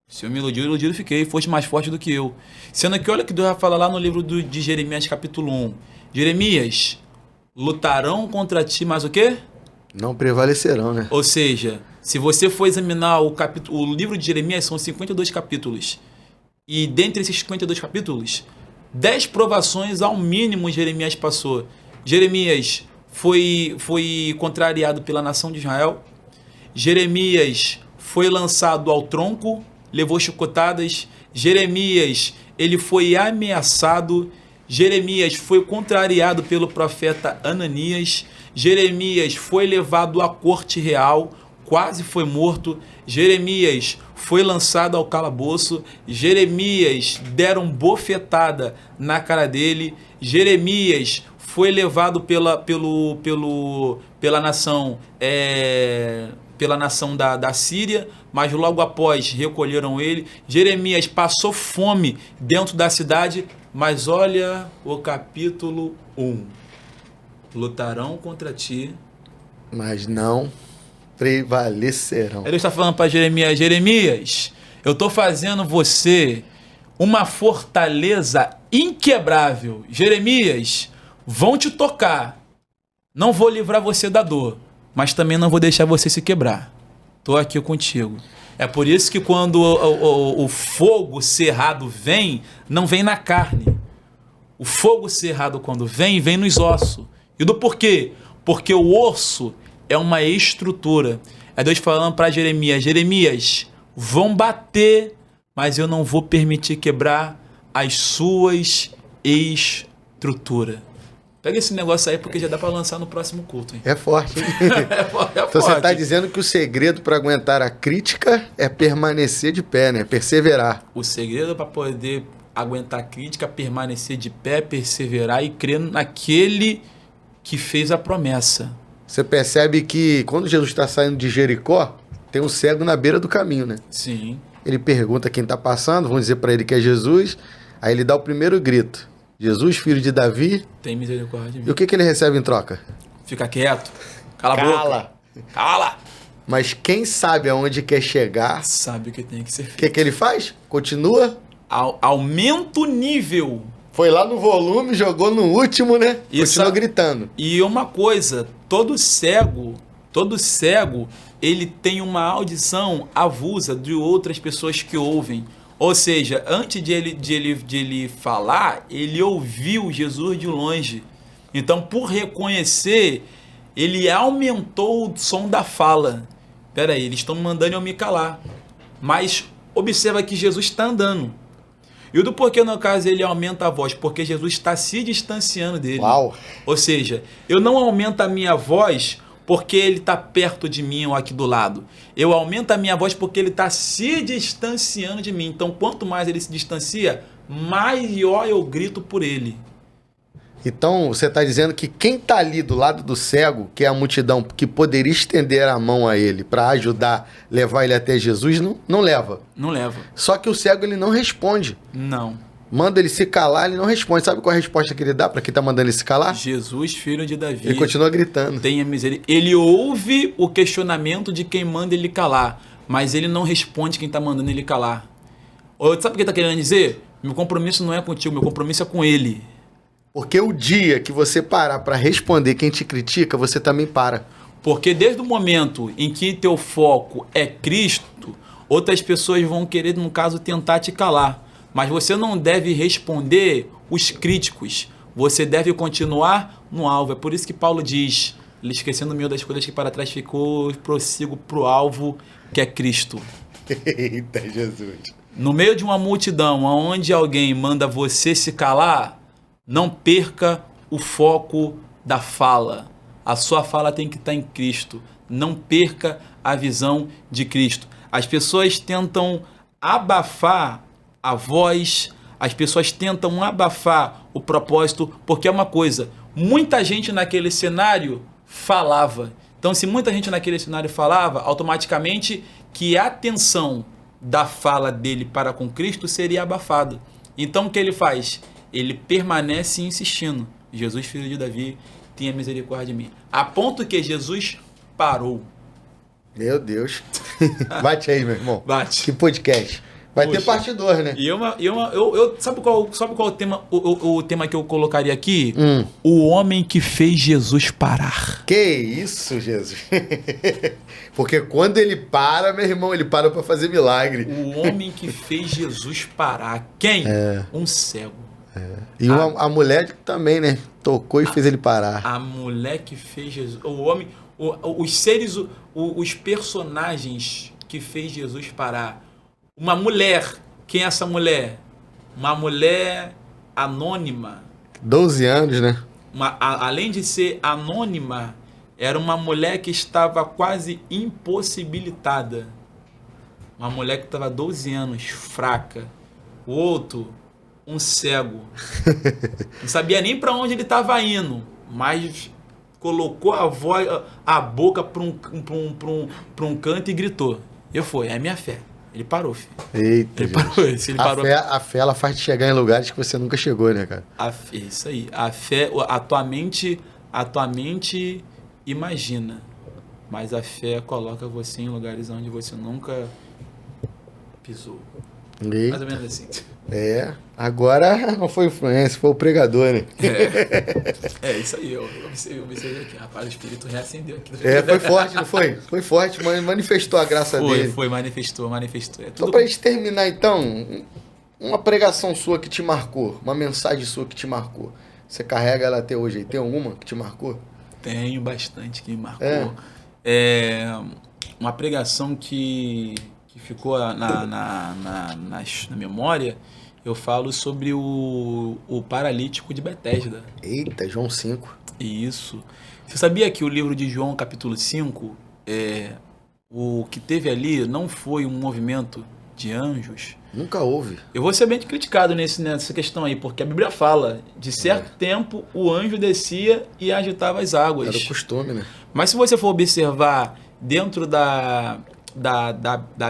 O Senhor me iludiu, iludido fiquei, foste mais forte do que eu. Sendo que olha que Deus vai falar lá no livro de Jeremias capítulo 1. Jeremias, lutarão contra ti, mas o quê? Não prevalecerão, né? Ou seja, se você for examinar o livro de Jeremias, são 52 capítulos. E dentre esses 52 capítulos, 10 provações ao mínimo Jeremias passou. Jeremias foi contrariado pela nação de Israel. Jeremias foi lançado ao tronco, levou chicotadas. Jeremias, ele foi ameaçado. Jeremias foi contrariado pelo profeta Ananias. Jeremias foi levado à corte real, quase foi morto. Jeremias foi lançado ao calabouço. Jeremias deram bofetada na cara dele. Jeremias foi levado pela nação da Síria, mas logo após recolheram ele. Jeremias passou fome dentro da cidade, mas olha o capítulo 1. Lutarão contra ti, mas não prevalecerão. Ele está falando para Jeremias, Jeremias, eu estou fazendo você uma fortaleza inquebrável. Jeremias, vão te tocar. Não vou livrar você da dor, mas também não vou deixar você se quebrar. Estou aqui contigo. É por isso que quando o fogo cerrado vem, não vem na carne. O fogo cerrado quando vem nos ossos. E do porquê? Porque o osso é uma estrutura. É Deus falando para Jeremias, Jeremias, vão bater, mas eu não vou permitir quebrar as suas estruturas. Pega esse negócio aí porque já dá para lançar no próximo culto. Hein? É forte, hein? É forte. Então você está dizendo que o segredo para aguentar a crítica é permanecer de pé, né? Perseverar. O segredo para poder aguentar a crítica é permanecer de pé, perseverar e crer naquele que fez a promessa. Você percebe que quando Jesus está saindo de Jericó, tem um cego na beira do caminho, né? Sim. Ele pergunta quem está passando, vão dizer para ele que é Jesus, aí ele dá o primeiro grito. Jesus, filho de Davi. Tem misericórdia de mim. E o que ele recebe em troca? Fica quieto. Cala a boca. Cala. Mas quem sabe aonde quer chegar... Sabe o que tem que ser feito. O que ele faz? Continua? Aumenta o nível. Foi lá no volume, jogou no último, né? Continua gritando. E uma coisa, todo cego, ele tem uma audição avulsa de outras pessoas que ouvem. Ou seja, antes de ele falar, ele ouviu Jesus de longe. Então, por reconhecer, ele aumentou o som da fala. Espera aí, eles estão mandando eu me calar. Mas observa que Jesus está andando. E o do porquê, no caso, ele aumenta a voz? Porque Jesus está se distanciando dele. Uau! Ou seja, eu não aumento a minha voz porque ele está perto de mim ou aqui do lado. Eu aumento a minha voz porque ele está se distanciando de mim. Então, quanto mais ele se distancia, maior eu grito por ele. Então, você está dizendo que quem está ali do lado do cego, que é a multidão, que poderia estender a mão a ele para ajudar, levar ele até Jesus, não leva. Não leva. Só que o cego ele não responde. Não. manda ele se calar, ele não responde. Sabe qual é a resposta que ele dá para quem tá mandando ele se calar? Jesus, filho de Davi. Ele continua gritando. Tenha misericórdia. Ele ouve o questionamento de quem manda ele calar, mas ele não responde quem tá mandando ele calar. Sabe o que ele tá querendo dizer? Meu compromisso não é contigo, meu compromisso é com ele. Porque o dia que você parar para responder quem te critica, você também para. Porque desde o momento em que teu foco é Cristo, outras pessoas vão querer, no caso, tentar te calar. Mas você não deve responder os críticos. Você deve continuar no alvo. É por isso que Paulo diz, esquecendo meio das coisas que para trás ficou, prossigo pro alvo, que é Cristo. Eita, Jesus. No meio de uma multidão onde alguém manda você se calar, não perca o foco da fala. A sua fala tem que estar em Cristo. Não perca a visão de Cristo. As pessoas tentam abafar a voz, as pessoas tentam abafar o propósito, porque é uma coisa, muita gente naquele cenário falava. Então, se muita gente naquele cenário falava, automaticamente que a atenção da fala dele para com Cristo seria abafada. Então, o que ele faz? Ele permanece insistindo. Jesus, filho de Davi, tenha misericórdia de mim. A ponto que Jesus parou. Meu Deus. Bate aí, meu irmão. Bate. Que podcast. Vai ter parte 2, né? Sabe qual o tema, o tema que eu colocaria aqui? O homem que fez Jesus parar. Que isso, Jesus. Porque quando ele para, meu irmão, ele para pra fazer milagre. O homem que fez Jesus parar. Quem? Um cego. E a mulher também, né? Tocou e fez ele parar. A mulher que fez Jesus. O homem, os seres, os personagens que fez Jesus parar. Uma mulher. Quem é essa mulher? Uma mulher anônima. 12 anos, né? Além de ser anônima, era uma mulher que estava quase impossibilitada. Uma mulher que estava 12 anos, fraca. O outro, um cego. Não sabia nem para onde ele estava indo, mas colocou a boca para um canto e gritou. É minha fé. Ele parou, filho. Eita, ele parou. A fé, ela faz te chegar em lugares que você nunca chegou, né, cara? Isso aí. A fé, a tua mente imagina, mas a fé coloca você em lugares onde você nunca pisou. Eita. Mais ou menos assim. Agora não foi influência, foi o pregador, né? Isso aí, eu observei aqui, rapaz, o espírito reacendeu aqui. Foi forte, não foi? Foi forte, manifestou a graça dele. Manifestou. Então, pra gente terminar, então, uma pregação sua que te marcou, uma mensagem sua que te marcou, você carrega ela até hoje aí, tem alguma que te marcou? Tenho bastante que me marcou. Uma pregação que ficou na memória, eu falo sobre o paralítico de Betesda. Eita, João 5. Isso. Você sabia que o livro de João, capítulo 5, o que teve ali não foi um movimento de anjos? Nunca houve. Eu vou ser bem criticado nessa questão aí, porque a Bíblia fala, de certo tempo, o anjo descia e agitava as águas. Era o costume, né? Mas se você for observar dentro da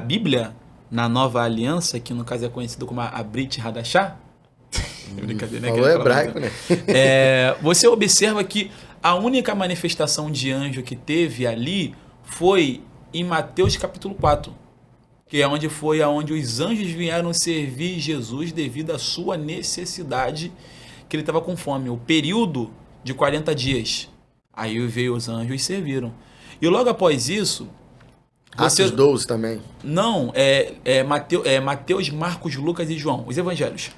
Bíblia, na Nova Aliança, que no caso é conhecido como a Brit Hadashah, brincadeira, né? Falou hebraico, né? Você observa que a única manifestação de anjo que teve ali foi em Mateus capítulo 4, que é onde os anjos vieram servir Jesus devido à sua necessidade, que ele estava com fome, o período de 40 dias. Aí veio os anjos e serviram. E logo após isso... Atos 12 também. Não, Mateus, Marcos, Lucas e João, os evangelhos.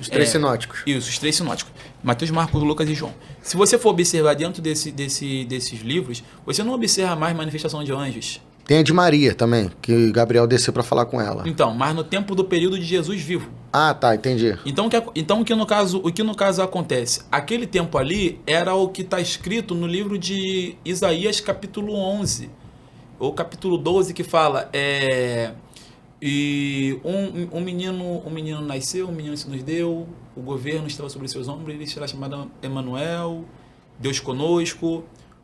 Os três sinóticos. Isso, os três sinóticos. Mateus, Marcos, Lucas e João. Se você for observar dentro desses livros, você não observa mais manifestação de anjos. Tem a de Maria também, que Gabriel desceu para falar com ela. Então, mas no tempo do período de Jesus vivo. Ah, tá, entendi. Então, o que no caso acontece? Aquele tempo ali era o que está escrito no livro de Isaías, capítulo 11. Ou capítulo 12, que fala, e um menino nasceu, um menino se nos deu, o governo estava sobre seus ombros, ele será chamado Emanuel, Deus conosco,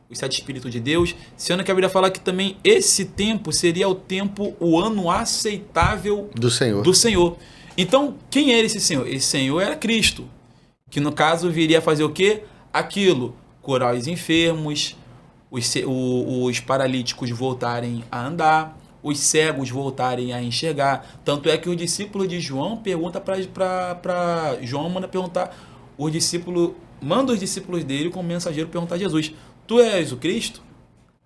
os 7 Espíritos de Deus, sendo que a Bíblia fala que também esse tempo seria o ano aceitável do Senhor. Então, quem era esse Senhor? Esse Senhor era Cristo, que no caso viria a fazer o quê? Aquilo, curar os enfermos, os paralíticos voltarem a andar, os cegos voltarem a enxergar. Tanto é que os discípulos de João perguntam para João, manda perguntar, manda os discípulos dele como mensageiro perguntar a Jesus: tu és o Cristo?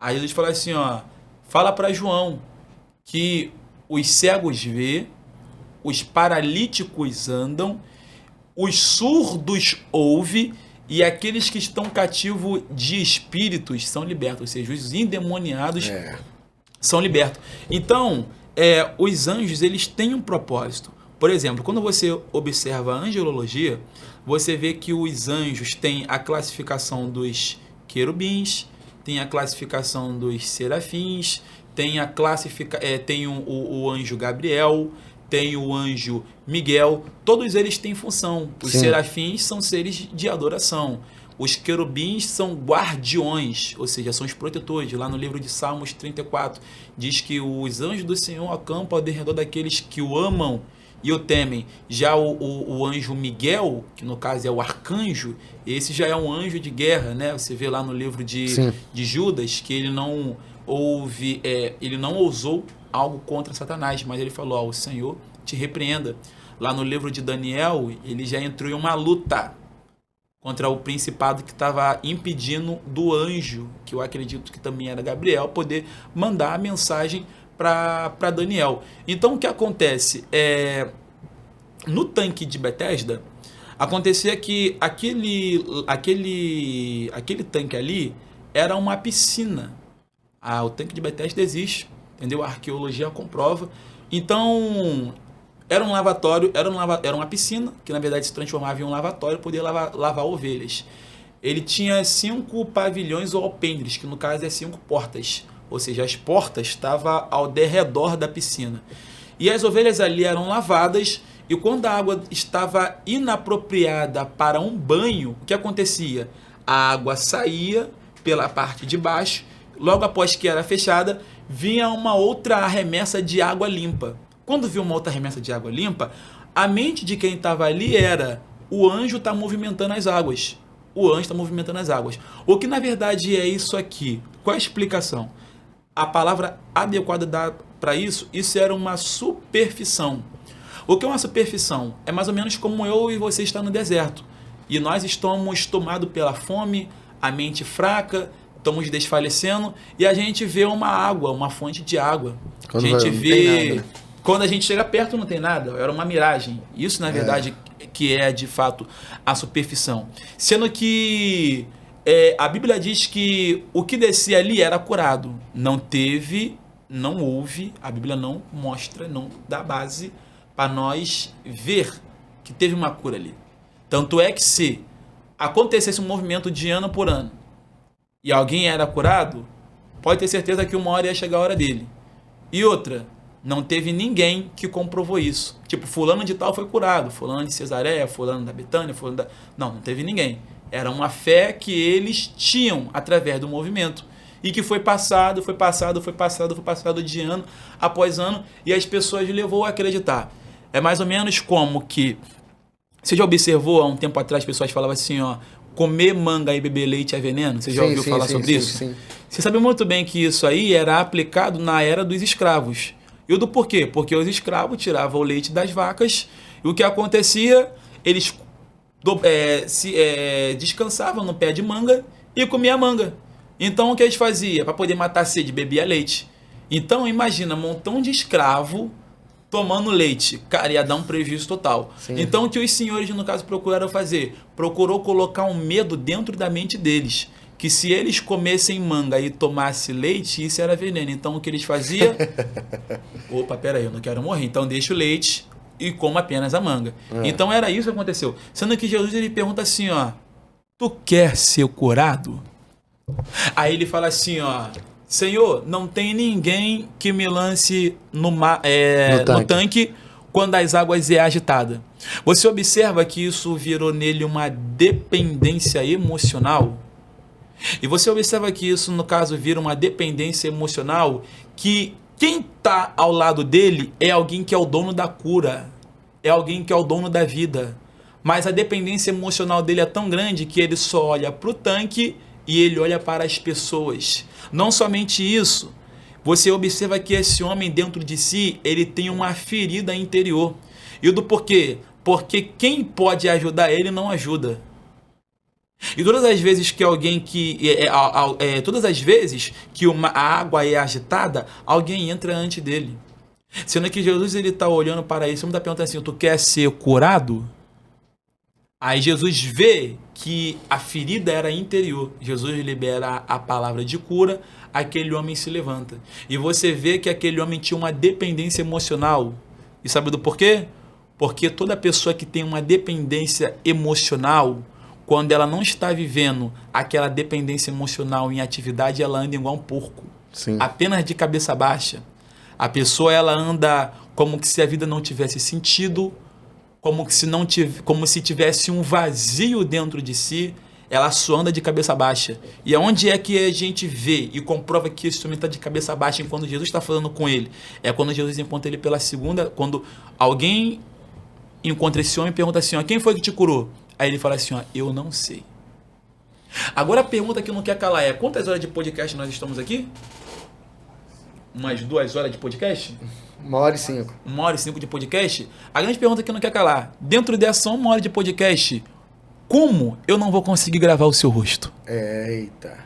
Aí Jesus fala assim, ó, fala para João que os cegos vê, os paralíticos andam, os surdos ouvem e aqueles que estão cativos de espíritos são libertos, ou seja, os endemoniados são libertos. Então, os anjos, eles têm um propósito. Por exemplo, quando você observa a angelologia, você vê que os anjos têm a classificação dos querubins, tem a classificação dos serafins, tem o anjo Gabriel, tem o anjo Miguel, todos eles têm função. Os serafins são seres de adoração. Os querubins são guardiões, ou seja, são os protetores. Lá no livro de Salmos 34, diz que os anjos do Senhor acampam ao redor daqueles que o amam e o temem. Já o anjo Miguel, que no caso é o arcanjo, esse já é um anjo de guerra, né? Você vê lá no livro de Judas que ele não ousou algo contra Satanás, mas ele falou: o Senhor te repreenda. Lá no livro de Daniel, ele já entrou em uma luta contra o principado que estava impedindo do anjo, que eu acredito que também era Gabriel, poder mandar a mensagem para Daniel. Então o que acontece? No tanque de Betesda, acontecia que aquele tanque ali era uma piscina. O tanque de Betesda existe, entendeu? A arqueologia comprova. Então, era um lavatório, era uma piscina, que na verdade se transformava em um lavatório, poder lavar ovelhas. Ele tinha 5 pavilhões ou alpendres, que no caso é 5 portas. Ou seja, as portas estavam ao derredor da piscina. E as ovelhas ali eram lavadas, e quando a água estava inapropriada para um banho, o que acontecia? A água saía pela parte de baixo, logo após que era fechada, vinha uma outra remessa de água limpa. Quando viu uma outra remessa de água limpa, a mente de quem estava ali era: o anjo está movimentando as águas. O anjo está movimentando as águas. O que na verdade é isso aqui? Qual a explicação? A palavra adequada para isso era uma superfissão. O que é uma superfissão? É mais ou menos como eu e você estar no deserto. E nós estamos tomados pela fome, a mente fraca, estamos desfalecendo, e a gente vê uma água, uma fonte de água. Quando a gente chega perto não tem nada, era uma miragem. Isso, na verdade, que é de fato a superfissão. Sendo que a Bíblia diz que o que descia ali era curado. Não houve, a Bíblia não mostra, não dá base para nós ver que teve uma cura ali. Tanto é que se acontecesse um movimento de ano por ano e alguém era curado, pode ter certeza que uma hora ia chegar a hora dele. E outra, não teve ninguém que comprovou isso. Tipo, fulano de tal foi curado, fulano de Cesareia, fulano da Betânia, Não teve ninguém. Era uma fé que eles tinham através do movimento. E que foi passado de ano após ano, e as pessoas levou a acreditar. É mais ou menos como que... Você já observou, há um tempo atrás, as pessoas falavam assim, ó, comer manga e beber leite é veneno? Você já ouviu falar sobre isso? Sim. Você sabe muito bem que isso aí era aplicado na era dos escravos. E o do porquê? Porque os escravos tiravam o leite das vacas, e o que acontecia? Eles descansavam no pé de manga e comiam manga. Então o que eles faziam? Para poder matar a sede, bebia leite. Então imagina, um montão de escravo tomando leite. Cara, ia dar um prejuízo total. Sim. Então o que os senhores, no caso, procuraram fazer? Procurou colocar um medo dentro da mente deles. Que se eles comessem manga e tomassem leite, isso era veneno. Então o que eles faziam? Opa, peraí, eu não quero morrer. Então deixa o leite e coma apenas a manga. Então era isso que aconteceu. Sendo que Jesus, ele pergunta assim, ó: tu quer ser curado? Aí ele fala assim, ó: Senhor, não tem ninguém que me lance no tanque quando as águas é agitada. Você observa que isso virou nele uma dependência emocional? E você observa que isso, no caso, vira uma dependência emocional, que quem está ao lado dele é alguém que é o dono da cura. é alguém que é o dono da vida. Mas a dependência emocional dele é tão grande que ele só olha para o tanque e ele olha para as pessoas. Não somente isso, você observa que esse homem dentro de si, ele tem uma ferida interior. E do porquê? Porque quem pode ajudar ele não ajuda. E todas as vezes que alguém todas as vezes que a água é agitada, alguém entra antes dele. Sendo que Jesus ele está olhando para isso, ele está perguntando assim: tu quer ser curado? Aí Jesus vê que a ferida era interior. Jesus libera a palavra de cura, aquele homem se levanta. E você vê que aquele homem tinha uma dependência emocional. E sabe do porquê? Porque toda pessoa que tem uma dependência emocional, quando ela não está vivendo aquela dependência emocional em atividade, ela anda igual um porco. Sim. Apenas de cabeça baixa. A pessoa ela anda como que se a vida não tivesse sentido, como se tivesse um vazio dentro de si. Ela só anda de cabeça baixa. E aonde é que a gente vê e comprova que esse homem está de cabeça baixa enquanto Jesus está falando com ele? É quando Jesus encontra ele pela segunda, quando alguém encontra esse homem e pergunta assim: ó, quem foi que te curou? Aí ele fala assim: ó, eu não sei. Agora a pergunta que não quer calar é: quantas horas de podcast nós estamos aqui? Umas 2 horas de podcast? 1h05. 1h05 de podcast? A grande pergunta que não quer calar: dentro dessa 1 hora de podcast, como eu não vou conseguir gravar o seu rosto? Eita.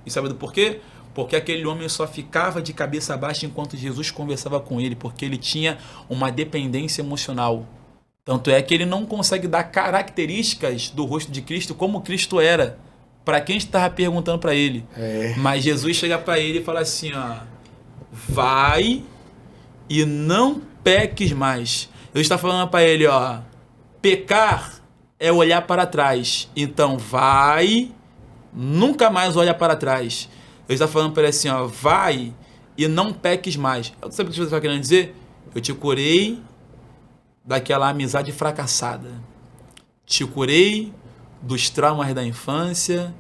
E sabe do porquê? Porque aquele homem só ficava de cabeça baixa enquanto Jesus conversava com ele, porque ele tinha uma dependência emocional. Tanto é que ele não consegue dar características do rosto de Cristo como Cristo era, para quem estava perguntando para ele. Mas Jesus chega para ele e fala assim: ó, vai e não peques mais. Eu está falando para ele, ó, pecar é olhar para trás. Então vai, nunca mais olha para trás. Eu está falando para ele assim, ó, vai e não peques mais. Sabe o que você está querendo dizer? Eu te curei daquela amizade fracassada. Te curei dos traumas da infância.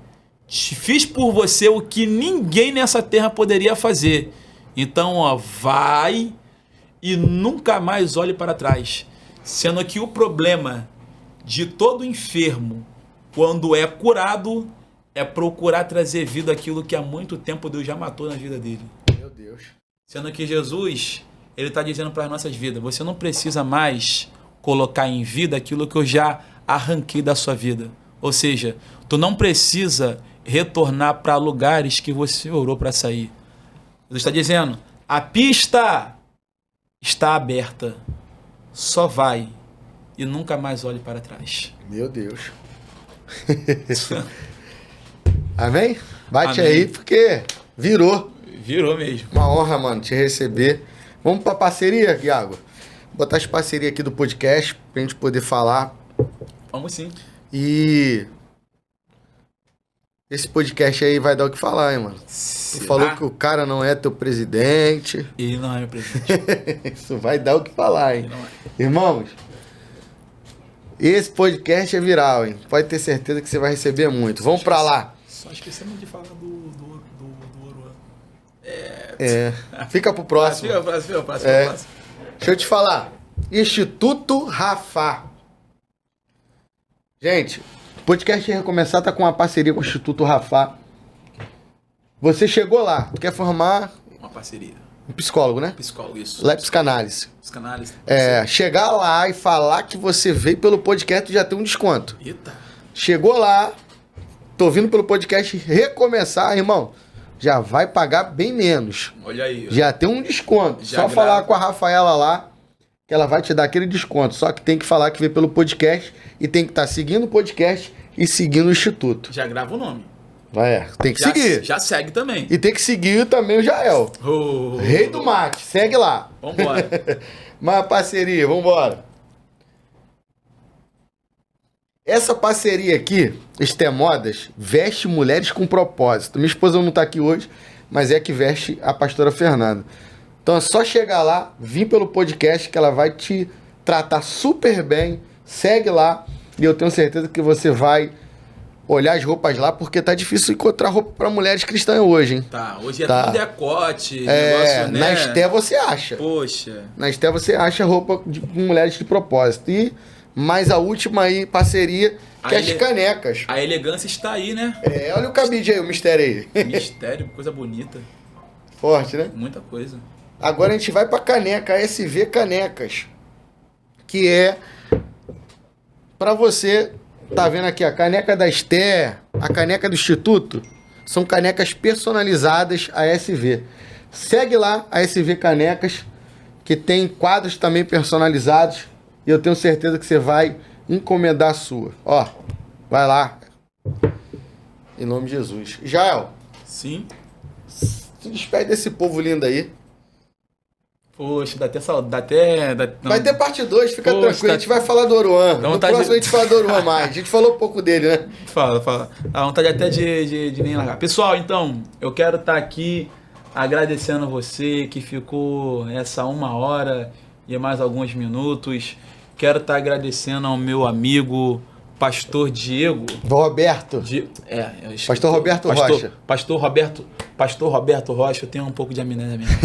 Te fiz por você o que ninguém nessa terra poderia fazer. Então, ó, vai e nunca mais olhe para trás. Sendo que o problema de todo enfermo, quando é curado, é procurar trazer vida aquilo que há muito tempo Deus já matou na vida dele. Meu Deus. Sendo que Jesus, ele está dizendo para as nossas vidas: você não precisa mais colocar em vida aquilo que eu já arranquei da sua vida. Ou seja, tu não precisa retornar para lugares que você orou para sair. Deus está dizendo: a pista está aberta. Só vai e nunca mais olhe para trás. Meu Deus. Amém? Bate Amém. aí, porque virou. Virou mesmo. Uma honra, mano, te receber. Vamos pra parceria, Iago? Botar as parcerias aqui do podcast pra gente poder falar. Vamos sim. E esse podcast aí vai dar o que falar, hein, mano? Tu falou que o cara não é teu presidente. Ele não é meu presidente. Isso vai dar o que falar, hein? Ele não é. Irmãos, esse podcast é viral, hein? Pode ter certeza que você vai receber muito. Vamos pra lá. Só esquecemos de falar do Ouro. Fica pro próximo. Fica pro próximo. Deixa eu te falar. Instituto Rafá. Gente, o podcast Recomeçar tá com uma parceria com o Instituto Rafá. Você chegou lá, tu quer formar Uma parceria. um psicólogo, né? Psicólogo, isso. Lá é psicanálise. Psicanálise. Chegar lá e falar que você veio pelo podcast já tem um desconto. Eita. Chegou lá, tô vindo pelo podcast Recomeçar, irmão, já vai pagar bem menos. Olha aí. Já tem um desconto. Já Só grava. falar com a Rafaela lá, que ela vai te dar aquele desconto. Só que tem que falar que veio pelo podcast e tem que estar seguindo o podcast e seguindo o Instituto. Já grava o nome. Tem que seguir. Já segue também. E tem que seguir também o Jael. Rei do mate, segue lá. Vambora. Uma parceria, vambora. Essa parceria aqui, Estemodas, veste mulheres com propósito. Minha esposa não tá aqui hoje, mas é que veste a pastora Fernanda. Então é só chegar lá, vir pelo podcast que ela vai te tratar super bem. Segue lá e eu tenho certeza que você vai olhar as roupas lá, porque tá difícil encontrar roupa pra mulheres cristãs hoje, hein? Tá, hoje é Tá. tudo decote, negócio, né? Na Esté você acha. Poxa. Na Esté você acha roupa de mulheres de propósito. E mais a última aí, parceria, que é as canecas. A elegância está aí, né? Olha o cabide aí, o mistério aí. Mistério, coisa bonita. Forte, né? Muita coisa. Agora a gente vai pra caneca, a SV Canecas. Que é pra você, tá vendo aqui, a caneca da Esté, a caneca do Instituto, são canecas personalizadas a SV. Segue lá a SV Canecas, que tem quadros também personalizados, e eu tenho certeza que você vai encomendar a sua. Ó, vai lá. Em nome de Jesus. Jael, Sim. se despede desse povo lindo aí. Poxa, dá até saudade. Vai ter parte 2, fica Poxa, tranquilo. A gente vai falar do Oruan. Dá No vontade próximo a gente fala do Oruan mais. A gente falou um pouco dele, né? Fala. Dá vontade até de nem largar. Pessoal, então, eu quero estar aqui agradecendo você que ficou essa 1 hora e mais alguns minutos. Quero estar agradecendo ao meu amigo Pastor Diego. Roberto. Pastor Roberto Rocha. Pastor Roberto Rocha, eu tenho um pouco de amnésia mesmo.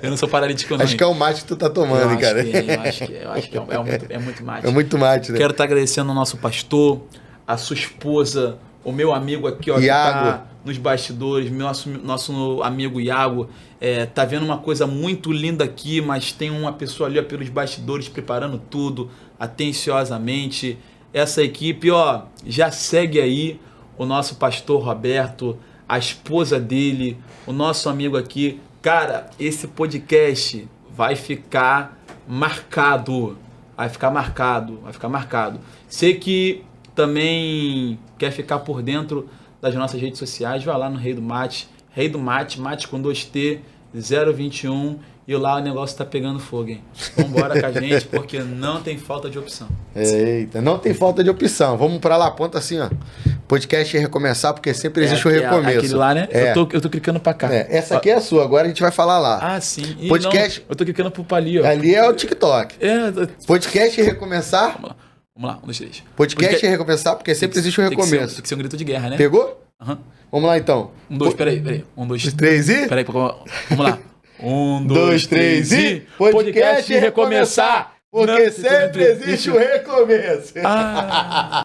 Eu não sou paralítico, não. Acho que é o mate que tu tá tomando, hein, cara. Eu acho que é muito mate. É muito mate, né? Quero estar agradecendo ao nosso pastor, a sua esposa, o meu amigo aqui, ó, Iago. que tá nos bastidores, nosso amigo Iago. Tá vendo uma coisa muito linda aqui, mas tem uma pessoa ali, ó, pelos bastidores preparando tudo, atenciosamente. Essa equipe, ó, já segue aí o nosso pastor Roberto, a esposa dele, o nosso amigo aqui. Cara, esse podcast vai ficar marcado. Vai ficar marcado. Sei que também quer ficar por dentro das nossas redes sociais, vai lá no Rei do Mate, Mate com 2T, 021, e lá o negócio tá pegando fogo, hein? Vambora com a gente, porque não tem falta de opção. Eita, não tem falta de opção. Vamos pra lá, aponta assim, ó. Podcast recomeçar, porque sempre existe o recomeço. Aquele lá, né? Eu tô clicando pra cá. Essa aqui é a sua, agora a gente vai falar lá. Ah, sim. Podcast. Não, eu tô clicando pro ali, ó. Ali é o TikTok. Podcast recomeçar. Vamos lá, 1, 2, 3. Podcast recomeçar, porque sempre existe o recomeço. Tem que ser um grito de guerra, né? Pegou? Aham. Vamos lá então. 1, 2, peraí. 1, 2, 3 e? Peraí, vamos lá. 1, 2, 3 e. Podcast recomeçar, porque sempre existe o recomeço.